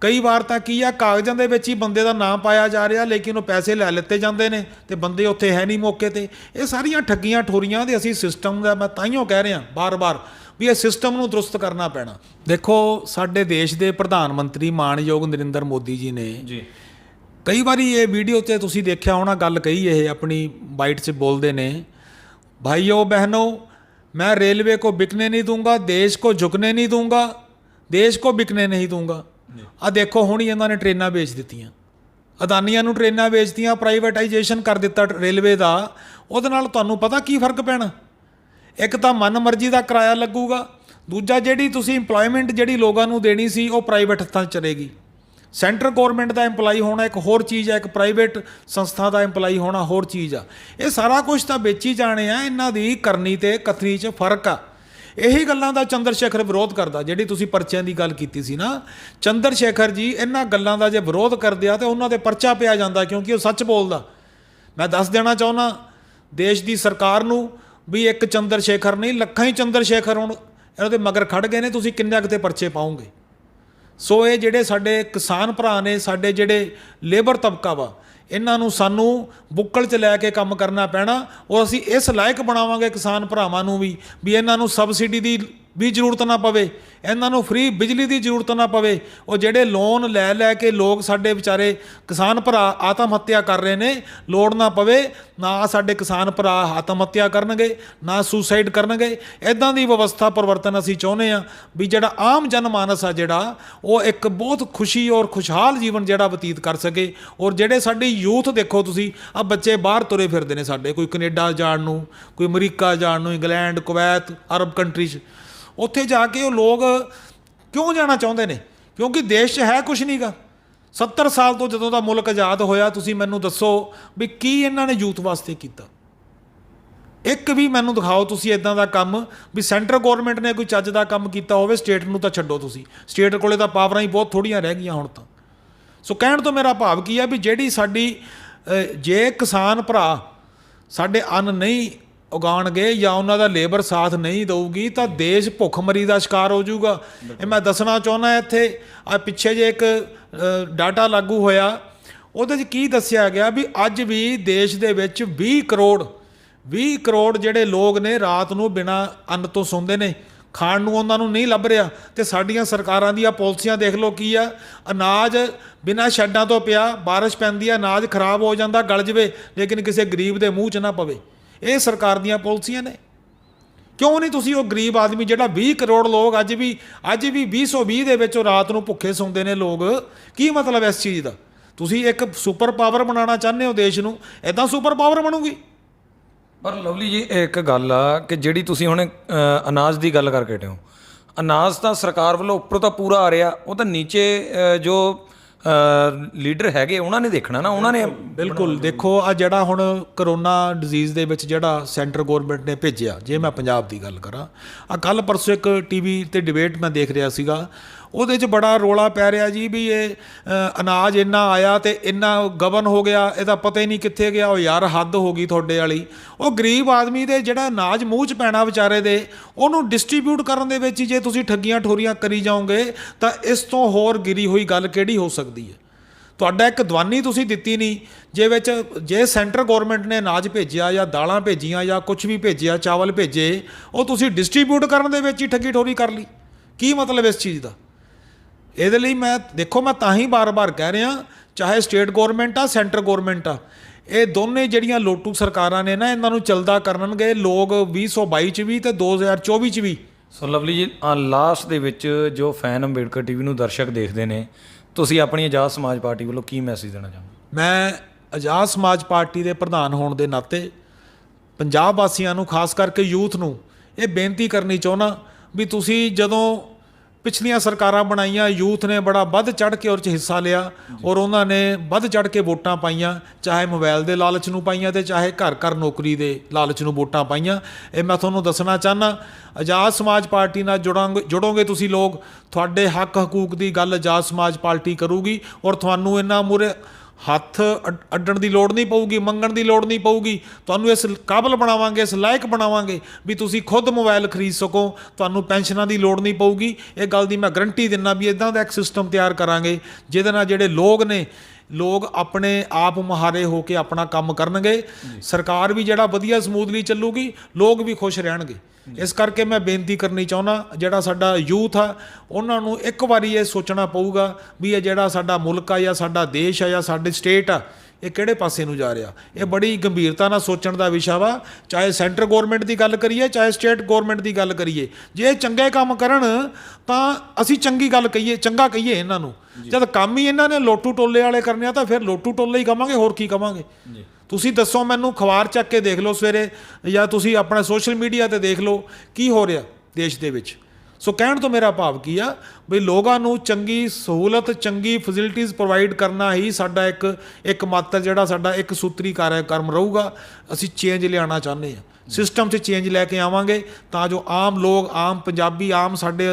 ਕਈ ਵਾਰ ਤਾਂ ਕੀ ਆ, ਕਾਗਜ਼ਾਂ ਦੇ ਵਿੱਚ ਹੀ ਬੰਦੇ ਦਾ ਨਾਮ ਪਾਇਆ ਜਾ ਰਿਹਾ ਲੇਕਿਨ ਉਹ ਪੈਸੇ ਲੈ ਲਿੱਤੇ ਜਾਂਦੇ ਨੇ ਤੇ ਬੰਦੇ ਉੱਥੇ ਹੈ ਨਹੀਂ ਮੌਕੇ ਤੇ। ਇਹ ਸਾਰੀਆਂ ਠੱਗੀਆਂ ਠੋਰੀਆਂ ਦੇ ਅਸੀਂ ਸਿਸਟਮ ਦਾ, ਮੈਂ ਤਾਈਓ ਕਹਿ ਰਿਹਾ ਬਾਰ-ਬਾਰ ਵੀ ਇਹ ਸਿਸਟਮ ਨੂੰ ਦਰੁਸਤ ਕਰਨਾ ਪੈਣਾ। ਦੇਖੋ ਸਾਡੇ ਦੇਸ਼ ਦੇ ਪ੍ਰਧਾਨ ਮੰਤਰੀ ਮਾਣਯੋਗ ਨਰਿੰਦਰ ਮੋਦੀ ਜੀ ਨੇ ਜੀ ਕਈ ਵਾਰੀ ਇਹ ਵੀਡੀਓ 'ਤੇ ਤੁਸੀਂ ਦੇਖਿਆ ਹੋਣਾ ਗੱਲ ਕਹੀ, ਇਹ ਆਪਣੀ ਬਾਈਟ 'ਚ ਬੋਲਦੇ ਨੇ, ਭਾਈਓ ਬਹਿਨੋ मैं रेलवे को बिकने नहीं दूंगा, देश को झुकने नहीं दूंगा, देश को बिकने नहीं दूंगा। आ देखो हुण ही इन्होंने ट्रेनां बेच दित्तियां, अदानियां नूं ट्रेनां बेचतियां, प्राइवेटाइजेशन कर दिता रेलवे का। उहदे नाल तुहानूं पता की फर्क पैना? एक तो मन मर्जी का किराया लगूगा, दूजा जिहड़ी तुसीं इंप्लॉयमेंट जिहड़ी लोगों नूं देनी सी वो प्राइवेट हत्थां 'ਚ चलेगी। सेंट्रल गौरमेंट का इंपलाई होना एक होर चीज़ है, एक प्राइवेट संस्था का इंपलाई होना होर चीज़ आ। ये सारा कुछ तो बेची जाने आ, इन्हां दी करनी ते कथनी 'ਚ फर्क आ। यही गल्लां दा चंद्रशेखर विरोध करदा, जिहड़ी तुसीं परचियां दी गल कीती सी ना, चंद्रशेखर जी इन्हां गल्लां दा जे विरोध करदे आ ते उन्हां दे परचा पिया जांदा क्योंकि वो सच बोलदा। मैं दस देना चाहुंदा देश की सरकार नूं भी एक चंद्रशेखर नहीं लखां ही चंद्रशेखर हुण इन्हां दे मगर खड़ गए ने, तुसीं किन्ने किते परचे पाओगे। सो ये ਜਿਹੜੇ ਸਾਡੇ किसान भरा ने, ਸਾਡੇ ਜਿਹੜੇ ਲੇਬਰ ਤਬਕਾ ਵਾ, ਇਹਨਾਂ ਨੂੰ ਸਾਨੂੰ ਬੁੱਕਲ 'ਚ ਲੈ ਕੇ ਕੰਮ ਕਰਨਾ ਪੈਣਾ ਔਰ ਅਸੀਂ ਇਸ ਲਾਇਕ ਬਣਾਵਾਂਗੇ ਕਿਸਾਨ ਭਰਾਵਾਂ ਨੂੰ ਵੀ ਇਹਨਾਂ ਨੂੰ ਸਬਸਿਡੀ ਦੀ ਵੀ ਜ਼ਰੂਰਤ ਨਾ ਪਵੇ, ਇਹਨਾਂ ਨੂੰ ਫ੍ਰੀ ਬਿਜਲੀ ਦੀ ਜ਼ਰੂਰਤ ਨਾ ਪਵੇ। ਉਹ ਜਿਹੜੇ ਲੋਨ ਲੈ ਲੈ ਕੇ ਲੋਕ ਸਾਡੇ ਵਿਚਾਰੇ ਕਿਸਾਨ ਭਰਾ ਆਤਮ ਹੱਤਿਆ ਕਰ ਰਹੇ ਨੇ, ਲੋੜ ਨਾ ਪਵੇ, ਨਾ ਸਾਡੇ ਕਿਸਾਨ ਭਰਾ ਆਤਮ ਹੱਤਿਆ ਕਰਨਗੇ ਨਾ ਸੁਸਾਈਡ ਕਰਨਗੇ। ਇੱਦਾਂ ਦੀ ਵਿਵਸਥਾ ਪਰਿਵਰਤਨ ਅਸੀਂ ਚਾਹੁੰਦੇ ਹਾਂ ਵੀ ਜਿਹੜਾ ਆਮ ਜਨਮਾਨਸ ਆ ਜਿਹੜਾ ਉਹ ਇੱਕ ਬਹੁਤ ਖੁਸ਼ੀ ਔਰ ਖੁਸ਼ਹਾਲ ਜੀਵਨ ਜਿਹੜਾ ਬਤੀਤ ਕਰ ਸਕੇ। ਔਰ ਜਿਹੜੇ ਸਾਡੀ ਯੂਥ ਦੇਖੋ ਤੁਸੀਂ ਆ ਬੱਚੇ ਬਾਹਰ ਤੁਰੇ ਫਿਰਦੇ ਨੇ ਸਾਡੇ, ਕੋਈ ਕੈਨੇਡਾ ਜਾਣ ਨੂੰ, ਕੋਈ ਅਮਰੀਕਾ ਜਾਣ ਨੂੰ, ਇੰਗਲੈਂਡ, ਕੁਵੈਤ, ਅਰਬ ਕੰਟਰੀਜ਼, ਉੱਥੇ ਜਾ ਕੇ ਉਹ ਲੋਕ ਕਿਉਂ ਜਾਣਾ ਚਾਹੁੰਦੇ ਨੇ? ਕਿਉਂਕਿ ਦੇਸ਼ 'ਚ ਹੈ ਕੁਛ ਨਹੀਂ ਗਾ। 70 ਸਾਲ ਤੋਂ ਜਦੋਂ ਦਾ ਮੁਲਕ ਆਜ਼ਾਦ ਹੋਇਆ ਤੁਸੀਂ ਮੈਨੂੰ ਦੱਸੋ ਵੀ ਕੀ ਇਹਨਾਂ ਨੇ ਯੂਥ ਵਾਸਤੇ ਕੀਤਾ? ਇੱਕ ਵੀ ਮੈਨੂੰ ਦਿਖਾਓ ਤੁਸੀਂ ਇੱਦਾਂ ਦਾ ਕੰਮ ਵੀ ਸੈਂਟਰ ਗੌਰਮੈਂਟ ਨੇ ਕੋਈ ਚੱਜ ਦਾ ਕੰਮ ਕੀਤਾ ਹੋਵੇ। ਸਟੇਟ ਨੂੰ ਤਾਂ ਛੱਡੋ, ਤੁਸੀਂ ਸਟੇਟ ਕੋਲੇ ਤਾਂ ਪਾਵਰਾਂ ਹੀ ਬਹੁਤ ਥੋੜ੍ਹੀਆਂ ਰਹਿ ਗਈਆਂ ਹੁਣ ਤਾਂ। ਸੋ ਕਹਿਣ ਤੋਂ ਮੇਰਾ ਭਾਵ ਕੀ ਆ ਵੀ ਜਿਹੜੀ ਸਾਡੀ ਜੇ ਕਿਸਾਨ ਭਰਾ ਸਾਡੇ ਅੰਨ ਨਹੀਂ ਉਗਾਉਣਗੇ ਜਾਂ ਉਹਨਾਂ ਦਾ ਲੇਬਰ ਸਾਥ ਨਹੀਂ ਦਊਗੀ ਤਾਂ ਦੇਸ਼ ਭੁੱਖਮਰੀ ਦਾ ਸ਼ਿਕਾਰ ਹੋ ਜਾਊਗਾ। ਇਹ ਮੈਂ ਦੱਸਣਾ ਚਾਹੁੰਦਾ ਇੱਥੇ ਆ ਪਿੱਛੇ ਜੇ ਇੱਕ ਡਾਟਾ ਲਾਗੂ ਹੋਇਆ, ਉਹਦੇ 'ਚ ਕੀ ਦੱਸਿਆ ਗਿਆ ਵੀ ਅੱਜ ਵੀ ਦੇਸ਼ ਦੇ ਵਿੱਚ 20 ਕਰੋੜ ਜਿਹੜੇ ਲੋਕ ਨੇ ਰਾਤ ਨੂੰ ਬਿਨਾਂ ਅੰਨ ਤੋਂ ਸੌਂਦੇ ਨੇ, ਖਾਣ ਨੂੰ ਉਹਨਾਂ ਨੂੰ ਨਹੀਂ ਲੱਭ ਰਿਹਾ। ਤੇ ਸਾਡੀਆਂ ਸਰਕਾਰਾਂ ਦੀਆਂ ਪਾਲਿਸੀਆਂ ਦੇਖ ਲਓ ਕੀ ਆ, ਅਨਾਜ ਬਿਨਾਂ ਸ਼ੈੱਡਾਂ ਤੋਂ ਪਿਆ, ਬਾਰਿਸ਼ ਪੈਂਦੀ ਆ, ਅਨਾਜ ਖਰਾਬ ਹੋ ਜਾਂਦਾ, ਗਲ ਜਵੇ, ਲੇਕਿਨ ਕਿਸੇ ਗਰੀਬ ਦੇ ਮੂੰਹ 'ਚ ਨਾ ਪਵੇ। ਇਹ ਸਰਕਾਰ ਦੀਆਂ ਪਾਲਿਸੀਆਂ ਨੇ। ਕਿਉਂ ਨਹੀਂ ਤੁਸੀਂ ਉਹ ਗਰੀਬ ਆਦਮੀ ਜਿਹੜਾ 20 ਕਰੋੜ ਲੋਕ ਅੱਜ ਵੀ 2020 ਦੇ ਵਿੱਚ ਉਹ ਰਾਤ ਨੂੰ ਭੁੱਖੇ ਸੌਂਦੇ ਨੇ ਲੋਕ, ਕੀ ਮਤਲਬ ਇਸ ਚੀਜ਼ ਦਾ? ਤੁਸੀਂ ਇੱਕ ਸੁਪਰ ਪਾਵਰ ਬਣਾਉਣਾ ਚਾਹੁੰਦੇ ਹੋ ਦੇਸ਼ ਨੂੰ, ਇੱਦਾਂ ਸੁਪਰ ਪਾਵਰ ਬਣੂਗੀ? ਪਰ ਲਵਲੀ ਜੀ ਇੱਕ ਗੱਲ ਆ ਕਿ ਜਿਹੜੀ ਤੁਸੀਂ ਹੁਣ ਅਨਾਜ ਦੀ ਗੱਲ ਕਰਕੇ ਹਟੇ ਹੋ, ਅਨਾਜ ਤਾਂ ਸਰਕਾਰ ਵੱਲੋਂ ਉੱਪਰੋਂ ਤਾਂ ਪੂਰਾ ਆ ਰਿਹਾ, ਉਹ ਤਾਂ ਨੀਚੇ ਜੋ ਲੀਡਰ ਹੈਗੇ ਉਹਨਾਂ ਨੇ ਦੇਖਣਾ ਨਾ, ਉਹਨਾਂ ਨੇ ਬਿਲਕੁਲ ਦੇਖੋ ਆ ਜਿਹੜਾ ਹੁਣ ਕਰੋਨਾ ਡਿਜ਼ੀਜ਼ ਦੇ ਵਿੱਚ ਜਿਹੜਾ ਸੈਂਟਰ ਗੌਰਮੈਂਟ ਨੇ ਭੇਜਿਆ, ਜੇ ਮੈਂ ਪੰਜਾਬ ਦੀ ਗੱਲ ਕਰਾਂ, ਆ ਕੱਲ ਪਰਸੋਂ ਇੱਕ ਟੀਵੀ ਤੇ ਡਿਬੇਟ ਮੈਂ ਦੇਖ ਰਿਹਾ ਸੀਗਾ, ਉਹਦੇ 'ਚ ਬੜਾ ਰੌਲਾ ਪੈ ਰਿਹਾ ਜੀ ਵੀ ਇਹ ਅਨਾਜ ਇੰਨਾ ਆਇਆ ਤੇ ਇੰਨਾ ਗਬਨ ਹੋ ਗਿਆ, ਇਹਦਾ ਪਤਾ ਹੀ ਨਹੀਂ ਕਿੱਥੇ ਗਿਆ। ਉਹ ਯਾਰ ਹੱਦ ਹੋ ਗਈ ਤੁਹਾਡੇ ਵਾਲੀ। ਉਹ ਗਰੀਬ ਆਦਮੀ ਦੇ ਜਿਹੜਾ ਅਨਾਜ ਮੂੰਹ 'ਚ ਪੈਣਾ ਵਿਚਾਰੇ ਦੇ, ਉਹਨੂੰ ਡਿਸਟ੍ਰੀਬਿਊਟ ਕਰਨ ਦੇ ਵਿੱਚ ਹੀ ਜੇ ਤੁਸੀਂ ਠੱਗੀਆਂ ਠੋਰੀਆਂ ਕਰੀ ਜਾਓਗੇ ਤਾਂ ਇਸ ਤੋਂ ਹੋਰ ਗਿਰੀ ਹੋਈ ਗੱਲ ਕਿਹੜੀ ਹੋ ਸਕਦੀ ਹੈ। ਤੁਹਾਡਾ ਇੱਕ ਦਵਾਨੀ ਤੁਸੀਂ ਦਿੱਤੀ ਨਹੀਂ, ਜੇ ਸੈਂਟਰ ਗੌਰਮੈਂਟ ਨੇ ਅਨਾਜ ਭੇਜਿਆ ਜਾਂ ਦਾਲਾਂ ਭੇਜੀਆਂ ਜਾਂ ਕੁਝ ਵੀ ਭੇਜਿਆ, ਚਾਵਲ ਭੇਜੇ, ਉਹ ਤੁਸੀਂ ਡਿਸਟ੍ਰੀਬਿਊਟ ਕਰਨ ਦੇ ਵਿੱਚ ਹੀ ਠੱਗੀ ਠੋਰੀ ਕਰ ਲਈ। ਕੀ ਮਤਲਬ ਇਸ ਚੀਜ਼ ਦਾ? ਇਹਦੇ ਲਈ ਮੈਂ ਤਾਂ ਹੀ ਬਾਰ-ਬਾਰ ਕਹਿ ਰਿਹਾ, ਚਾਹੇ ਸਟੇਟ ਗੌਰਮੈਂਟ ਆ, ਸੈਂਟਰ ਗੌਰਮੈਂਟ ਆ, ਇਹ ਦੋਨੇ ਜਿਹੜੀਆਂ ਲੋਟੂ ਸਰਕਾਰਾਂ ਨੇ ਨਾ, ਇਹਨਾਂ ਨੂੰ ਚੱਲਦਾ ਕਰਨਗੇ ਲੋਕ 2022 'ਚ ਵੀ ਤੇ 2024 'ਚ ਵੀ। ਸੋ ਲਵਲੀ ਜੀ, ਲਾਸਟ ਦੇ ਵਿੱਚ ਜੋ ਫੈਨ ਅੰਬੇਡਕਰ ਟੀਵੀ ਨੂੰ ਦਰਸ਼ਕ ਦੇਖਦੇ ਨੇ, ਤੁਸੀਂ ਆਪਣੀ ਆਜ਼ਾਦ ਸਮਾਜ ਪਾਰਟੀ ਵੱਲੋਂ ਕੀ ਮੈਸੇਜ ਦੇਣਾ ਚਾਹੁੰਦੇ? ਮੈਂ ਆਜ਼ਾਦ ਸਮਾਜ ਪਾਰਟੀ ਦੇ ਪ੍ਰਧਾਨ ਹੋਣ ਦੇ ਨਾਤੇ ਪੰਜਾਬ ਵਾਸੀਆਂ ਨੂੰ, ਖਾਸ ਕਰਕੇ ਯੂਥ ਨੂੰ ਇਹ ਬੇਨਤੀ ਕਰਨੀ ਚਾਹੁੰਦਾ ਵੀ ਤੁਸੀਂ ਜਦੋਂ ਪਿਛਲੀਆਂ ਸਰਕਾਰਾਂ ਬਣਾਈਆਂ, ਯੂਥ ਨੇ ਬੜਾ ਵੱਧ ਚੜ੍ਹ ਕੇ ਉਹਦੇ 'ਚ ਹਿੱਸਾ ਲਿਆ ਔਰ ਉਹਨਾਂ ਨੇ ਵੱਧ ਚੜ੍ਹ ਕੇ ਵੋਟਾਂ ਪਾਈਆਂ, ਚਾਹੇ ਮੋਬਾਈਲ ਦੇ ਲਾਲਚ ਨੂੰ ਪਾਈਆਂ ਤੇ ਚਾਹੇ ਘਰ ਘਰ ਨੌਕਰੀ ਦੇ ਲਾਲਚ ਨੂੰ ਵੋਟਾਂ ਪਾਈਆਂ। ਇਹ ਮੈਂ ਤੁਹਾਨੂੰ ਦੱਸਣਾ ਚਾਹੁੰਦਾ, ਆਜ਼ਾਦ ਸਮਾਜ ਪਾਰਟੀ ਨਾਲ ਜੁੜੋਗੇ ਤੁਸੀਂ ਲੋਕ, ਤੁਹਾਡੇ ਹੱਕ ਹਕੂਕ ਦੀ ਗੱਲ ਆਜ਼ਾਦ ਸਮਾਜ ਪਾਰਟੀ ਕਰੂਗੀ ਔਰ ਤੁਹਾਨੂੰ ਇਹਨਾਂ ਮੂਹਰੇ ਹੱਥ ਅੱਡਣ ਦੀ ਲੋੜ ਨਹੀਂ ਪਊਗੀ, ਮੰਗਣ ਦੀ ਲੋੜ ਨਹੀਂ ਪਊਗੀ। ਤੁਹਾਨੂੰ ਇਸ ਕਾਬਲ ਬਣਾਵਾਂਗੇ, ਇਸ ਲਾਇਕ ਬਣਾਵਾਂਗੇ ਵੀ ਤੁਸੀਂ ਖੁਦ ਮੋਬਾਈਲ ਖਰੀਦ ਸਕੋ, ਤੁਹਾਨੂੰ ਪੈਨਸ਼ਨਾਂ ਦੀ ਲੋੜ ਨਹੀਂ ਪਊਗੀ। ਇਹ ਗੱਲ ਦੀ ਮੈਂ ਗਰੰਟੀ ਦਿੰਦਾ ਵੀ ਇੱਦਾਂ ਦਾ ਇੱਕ ਸਿਸਟਮ ਤਿਆਰ ਕਰਾਂਗੇ ਜਿਹਦੇ ਨਾਲ ਜਿਹੜੇ ਲੋਕ ਆਪਣੇ ਆਪ ਮੁਹਾਰੇ ਹੋ ਕੇ ਆਪਣਾ ਕੰਮ ਕਰਨਗੇ, ਸਰਕਾਰ ਵੀ ਜਿਹੜਾ ਵਧੀਆ ਸਮੂਥਲੀ ਚੱਲੂਗੀ, ਲੋਕ ਵੀ ਖੁਸ਼ ਰਹਿਣਗੇ। ਇਸ ਕਰਕੇ ਮੈਂ ਬੇਨਤੀ ਕਰਨੀ ਚਾਹੁੰਦਾ, ਜਿਹੜਾ ਸਾਡਾ ਯੂਥ ਆ ਉਹਨਾਂ ਨੂੰ ਇੱਕ ਵਾਰੀ ਇਹ ਸੋਚਣਾ ਪਊਗਾ ਵੀ ਇਹ ਜਿਹੜਾ ਸਾਡਾ ਮੁਲਕ ਆ ਜਾਂ ਸਾਡਾ ਦੇਸ਼ ਆ ਜਾਂ ਸਾਡੀ ਸਟੇਟ ਆ, ਇਹ ਕਿਹੜੇ ਪਾਸੇ ਨੂੰ ਜਾ ਰਿਹਾ। ਇਹ ਬੜੀ ਗੰਭੀਰਤਾ ਨਾਲ ਸੋਚਣ ਦਾ ਵਿਸ਼ਾ ਵਾ, ਚਾਹੇ ਸੈਂਟਰ ਗੌਰਮੈਂਟ ਦੀ ਗੱਲ ਕਰੀਏ, ਚਾਹੇ ਸਟੇਟ ਗੌਰਮੈਂਟ ਦੀ ਗੱਲ ਕਰੀਏ। ਜੇ ਇਹ ਚੰਗੇ ਕੰਮ ਕਰਨ ਤਾਂ ਅਸੀਂ ਚੰਗਾ ਕਹੀਏ ਇਹਨਾਂ ਨੂੰ। ਜਦ ਕੰਮ ਹੀ ਇਹਨਾਂ ਨੇ ਲੋਟੂ ਟੋਲੇ ਵਾਲੇ ਕਰਨੇ ਆ ਤਾਂ ਫਿਰ ਲੋਟੂ ਟੋਲੇ ਹੀ ਕਵਾਂਗੇ, ਹੋਰ ਕੀ ਕਵਾਂਗੇ। ਤੁਸੀਂ ਦੱਸੋ ਮੈਨੂੰ, ਅਖਬਾਰ ਚੱਕ ਕੇ ਦੇਖ ਲਓ ਸਵੇਰੇ, ਜਾਂ ਤੁਸੀਂ ਆਪਣਾ ਸੋਸ਼ਲ ਮੀਡੀਆ ਤੇ ਦੇਖ ਲਓ ਕੀ ਹੋ ਰਿਹਾ ਦੇਸ਼ ਦੇ ਵਿੱਚ। ਸੋ ਕਹਿਣ ਤੋਂ ਮੇਰਾ ਭਾਵ ਕੀ ਆ ਵੀ ਲੋਕਾਂ ਨੂੰ ਚੰਗੀ ਸਹੂਲਤ, ਚੰਗੀ ਫੈਸਿਲਿਟੀਜ਼ ਪ੍ਰੋਵਾਈਡ ਕਰਨਾ ਹੀ ਸਾਡਾ ਇੱਕ ਮਾਤਰ ਜਿਹੜਾ ਸਾਡਾ ਇੱਕ ਸੂਤਰੀ ਕਾਰਜਕ੍ਰਮ ਰਹੂਗਾ। ਅਸੀਂ ਚੇਂਜ ਲਿਆਉਣਾ ਚਾਹੁੰਦੇ ਹਾਂ, ਸਿਸਟਮ 'ਚ ਚੇਂਜ ਲੈ ਕੇ ਆਵਾਂਗੇ ਤਾਂ ਜੋ ਆਮ ਲੋਕ, ਆਮ ਪੰਜਾਬੀ, ਆਮ ਸਾਡੇ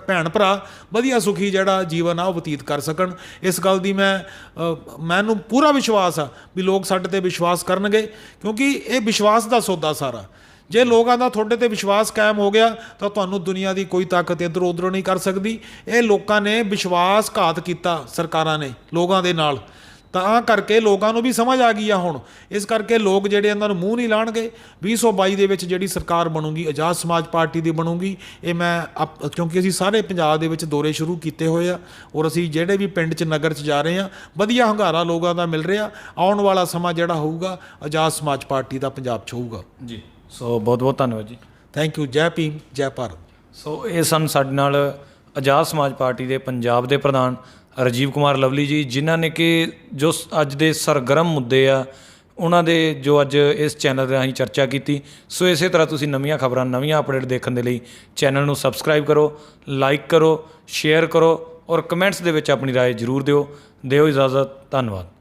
ਭੈਣ ਭਰਾ ਵਧੀਆ ਸੁਖੀ ਜਿਹੜਾ ਜੀਵਨ ਆ ਉਹ ਬਤੀਤ ਕਰ ਸਕਣ। ਇਸ ਗੱਲ ਦੀ ਮੈਨੂੰ ਪੂਰਾ ਵਿਸ਼ਵਾਸ ਆ ਵੀ ਲੋਕ ਸਾਡੇ ਤੇ ਵਿਸ਼ਵਾਸ ਕਰਨਗੇ, ਕਿਉਂਕਿ ਇਹ ਵਿਸ਼ਵਾਸ ਦਾ ਸੌਦਾ ਸਾਰਾ। ਜੇ ਲੋਕਾਂ ਦਾ ਤੁਹਾਡੇ ਤੇ ਵਿਸ਼ਵਾਸ ਕਾਇਮ ਹੋ ਗਿਆ ਤਾਂ ਤੁਹਾਨੂੰ ਦੁਨੀਆ ਦੀ ਕੋਈ ਤਾਕਤ ਇੱਧਰੋਂ ਉੱਧਰੋਂ ਨਹੀਂ ਕਰ ਸਕਦੀ। ਇਹ ਲੋਕਾਂ ਨੇ ਵਿਸ਼ਵਾਸਘਾਤ ਕੀਤਾ ਸਰਕਾਰਾਂ ਨੇ ਲੋਕਾਂ ਦੇ ਨਾਲ, ਤਾਂ ਕਰਕੇ ਲੋਕਾਂ ਨੂੰ ਵੀ ਸਮਝ ਆ ਗਈ ਆ ਹੁਣ। ਇਸ ਕਰਕੇ ਲੋਕ ਜਿਹੜੇ ਇਹਨਾਂ ਨੂੰ ਮੂੰਹ ਨਹੀਂ ਲਾਣਗੇ। 2022 ਦੇ ਵਿੱਚ ਜਿਹੜੀ ਸਰਕਾਰ ਬਣੂਗੀ, ਆਜ਼ਾਦ ਸਮਾਜ ਪਾਰਟੀ ਦੀ ਬਣੂਗੀ। ਇਹ ਕਿਉਂਕਿ ਅਸੀਂ ਸਾਰੇ ਪੰਜਾਬ ਦੇ ਵਿੱਚ ਦੌਰੇ ਸ਼ੁਰੂ ਕੀਤੇ ਹੋਏ ਆ ਔਰ ਅਸੀਂ ਜਿਹੜੇ ਵੀ ਪਿੰਡ 'ਚ, ਨਗਰ 'ਚ ਜਾ ਰਹੇ ਹਾਂ, ਵਧੀਆ ਹੁੰਗਾਰਾ ਲੋਕਾਂ ਦਾ ਮਿਲ ਰਿਹਾ। ਆਉਣ ਵਾਲਾ ਸਮਾਂ ਜਿਹੜਾ ਹੋਊਗਾ ਆਜ਼ਾਦ ਸਮਾਜ ਪਾਰਟੀ ਦਾ ਪੰਜਾਬ 'ਚ ਹੋਊਗਾ ਜੀ। ਸੋ ਬਹੁਤ ਬਹੁਤ ਧੰਨਵਾਦ ਜੀ। Thank you. ਜੈ ਭੀਮ, ਜੈ ਭਾਰਤ। ਸੋ ਇਹ ਸਨ ਸਾਡੇ ਨਾਲ ਆਜ਼ਾਦ ਸਮਾਜ ਪਾਰਟੀ ਦੇ ਪੰਜਾਬ ਦੇ ਪ੍ਰਧਾਨ ਰਾਜੀਵ ਕੁਮਾਰ ਲਵਲੀ ਜੀ, ਜਿਨ੍ਹਾਂ ਨੇ ਕਿ ਜੋ ਅੱਜ ਦੇ ਸਰਗਰਮ ਮੁੱਦੇ ਆ ਉਹਨਾਂ ਦੇ ਜੋ ਅੱਜ ਇਸ ਚੈਨਲ 'ਤੇ ਰਾਹੀਂ ਚਰਚਾ ਕੀਤੀ। ਸੋ ਇਸੇ ਤਰ੍ਹਾਂ ਤੁਸੀਂ ਨਵੀਆਂ ਖਬਰਾਂ, ਨਵੀਆਂ ਅਪਡੇਟ ਦੇਖਣ ਦੇ ਲਈ ਚੈਨਲ ਨੂੰ ਸਬਸਕ੍ਰਾਈਬ ਕਰੋ, ਲਾਈਕ ਕਰੋ, ਸ਼ੇਅਰ ਕਰੋ ਔਰ ਕਮੈਂਟਸ ਦੇ ਵਿੱਚ ਆਪਣੀ ਰਾਏ ਜ਼ਰੂਰ ਦਿਓ। ਇਜਾਜ਼ਤ। ਧੰਨਵਾਦ।